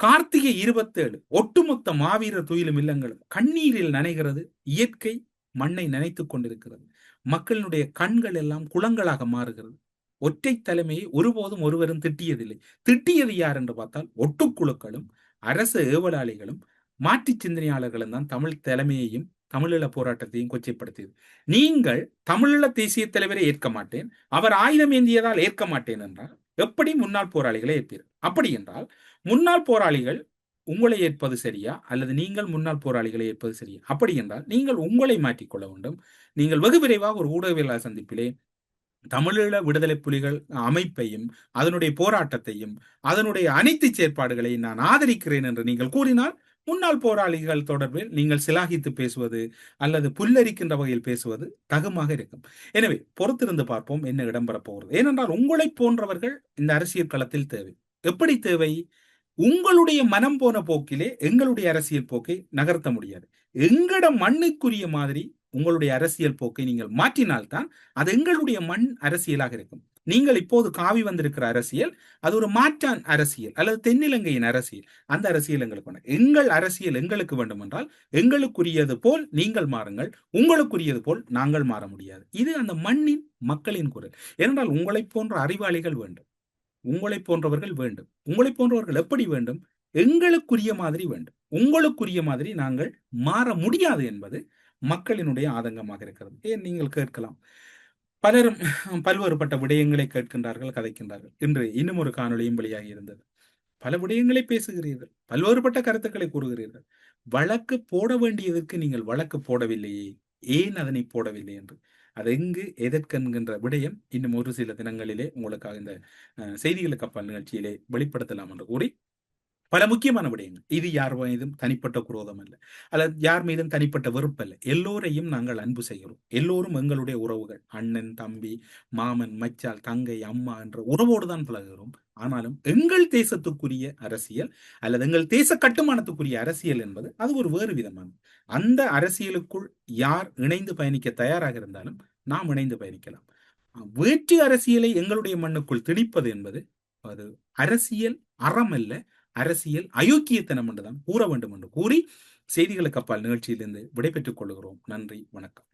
கார்த்திகை 27 ஒட்டுமொத்த மாவீரர் துயிலும் இல்லங்களும் கண்ணீரில் நனைகிறது. இயற்கை மண்ணை நினைத்துக் கொண்டிருக்கிறது. மக்களினுடைய கண்கள் எல்லாம் குளங்களாக மாறுகிறது. ஒற்றை தலைமையை ஒருபோதும் ஒருவரும் திட்டியதில்லை. திட்டியது யார் என்று பார்த்தால் ஒட்டுக்குழுக்களும் அரசு ஏவலாளிகளும் மாற்று சிந்தனையாளர்களும் தான் தமிழ் தலைமையையும் தமிழீழ போராட்டத்தையும் கொச்சைப்படுத்தியது. நீங்கள் தமிழீழ தேசிய தலைவரை ஏற்க மாட்டேன், அவர் ஆயுதம் ஏந்தியதால் ஏற்க மாட்டேன் என்றால் எப்படி முன்னாள் போராளிகளை ஏற்பீர்கள்? அப்படி என்றால் முன்னாள் போராளிகள் உங்களை ஏற்பது சரியா, அல்லது நீங்கள் முன்னாள் போராளிகளை ஏற்பது சரியா? அப்படி என்றால் நீங்கள் உங்களை மாற்றிக்கொள்ள வேண்டும். நீங்கள் வெகு விரைவாக ஒரு ஊடகவியலாளர் சந்திப்பிலே தமிழீழ விடுதலை புலிகள் அமைப்பையும் அதனுடைய போராட்டத்தையும் அதனுடைய அனைத்து செயற்பாடுகளையும் நான் ஆதரிக்கிறேன் என்று நீங்கள் கூறினால் முன்னாள் போராளிகள் தொடர்பில் நீங்கள் சிலாகித்து பேசுவது அல்லது புல்லரிக்கின்ற வகையில் பேசுவது தகுமாக இருக்கும். எனவே பொறுத்திருந்து பார்ப்போம் என்ன இடம்பெறப் போகிறது. ஏனென்றால் உங்களை போன்றவர்கள் இந்த அரசியல் களத்தில் தேவை. எப்படி தேவை? உங்களுடைய மனம் போன போக்கிலே எங்களுடைய அரசியல் போக்கை நகர்த்த முடியாது. எங்கட மண்ணுக்குரிய மாதிரி உங்களுடைய அரசியல் போக்கை நீங்கள் மாற்றினால்தான் அது எங்களுடைய மண் அரசியலாக இருக்கும். நீங்கள் இப்போது காவி வந்திருக்கிற அரசியல் அது ஒரு மாற்றான் அரசியல் அல்லது தென்னிலங்கையின் அரசியல். அந்த அரசியல் எங்களுக்கு வேண்டாம். எங்கள் அரசியல் எங்களுக்கு வேண்டும் என்றால் எங்களுக்குரியது போல் நீங்கள் மாறுங்கள், உங்களுக்குரியது போல் நாங்கள் மாற முடியாது. இது அந்த மண்ணின் மக்களின் குரல். ஏனென்றால் உங்களை போன்ற அறிவாளிகள் வேண்டும், உங்களை போன்றவர்கள் வேண்டும். உங்களை போன்றவர்கள் எப்படி வேண்டும்? எங்களுக்குரிய மாதிரி வேண்டும். உங்களுக்குரிய மாதிரி நாங்கள் மாற முடியாது என்பது மக்களினுடைய ஆதங்கமாக இருக்கிறது. ஏன் நீங்கள் கேட்கலாம், பலரும் பல்வேறுபட்ட விடயங்களை கேட்கின்றார்கள், கதைக்கின்றார்கள். இன்று இன்னும் ஒரு காணொலியும் வெளியாகி இருந்தது. பல விடயங்களை பேசுகிறீர்கள், பல்வேறுபட்ட கருத்துக்களை கூறுகிறீர்கள். வழக்கு போட வேண்டியதற்கு நீங்கள் வழக்கு போடவில்லையே, ஏன் அதனை போடவில்லை என்று, அது எங்கு எதற்கென்கின்ற விடயம் இன்னும் ஒரு சில தினங்களிலே உங்களுக்காக இந்த செய்திகளுக்கு அப்பால் நிகழ்ச்சியிலே வெளிப்படுத்தலாம் என்று கூறி, பல முக்கியமான விடயங்கள். இது யார் மீதும் தனிப்பட்ட குரோதம் அல்ல, அல்லது யார் மீதும் தனிப்பட்ட வெறுப்பு அல்ல. எல்லோரையும் நாங்கள் அன்பு செய்கிறோம். எல்லோரும் எங்களுடைய உறவுகள். அண்ணன், தம்பி, மாமன், மச்சால், தங்கை, அம்மா என்ற உறவோடு தான் பழகுகிறோம். ஆனாலும் எங்கள் தேசத்துக்குரிய அரசியல் அல்லது எங்கள் தேச கட்டுமானத்துக்குரிய அரசியல் என்பது அது ஒரு வேறு விதமானது. அந்த அரசியலுக்குள் யார் இணைந்து பயணிக்க தயாராக இருந்தாலும் நாம் இணைந்து பயணிக்கலாம். வேற்று அரசியலை எங்களுடைய மண்ணுக்குள் திணிப்பது என்பது அது அரசியல் அறம் அல்ல, அரசியல் அயோக்கியத்தனம் என்றுதான் கூற வேண்டும் என்று கூறி செய்திகளுக்கு அப்பால் நிகழ்ச்சியிலிருந்து விடைபெற்றுக் கொள்கிறோம். நன்றி, வணக்கம்.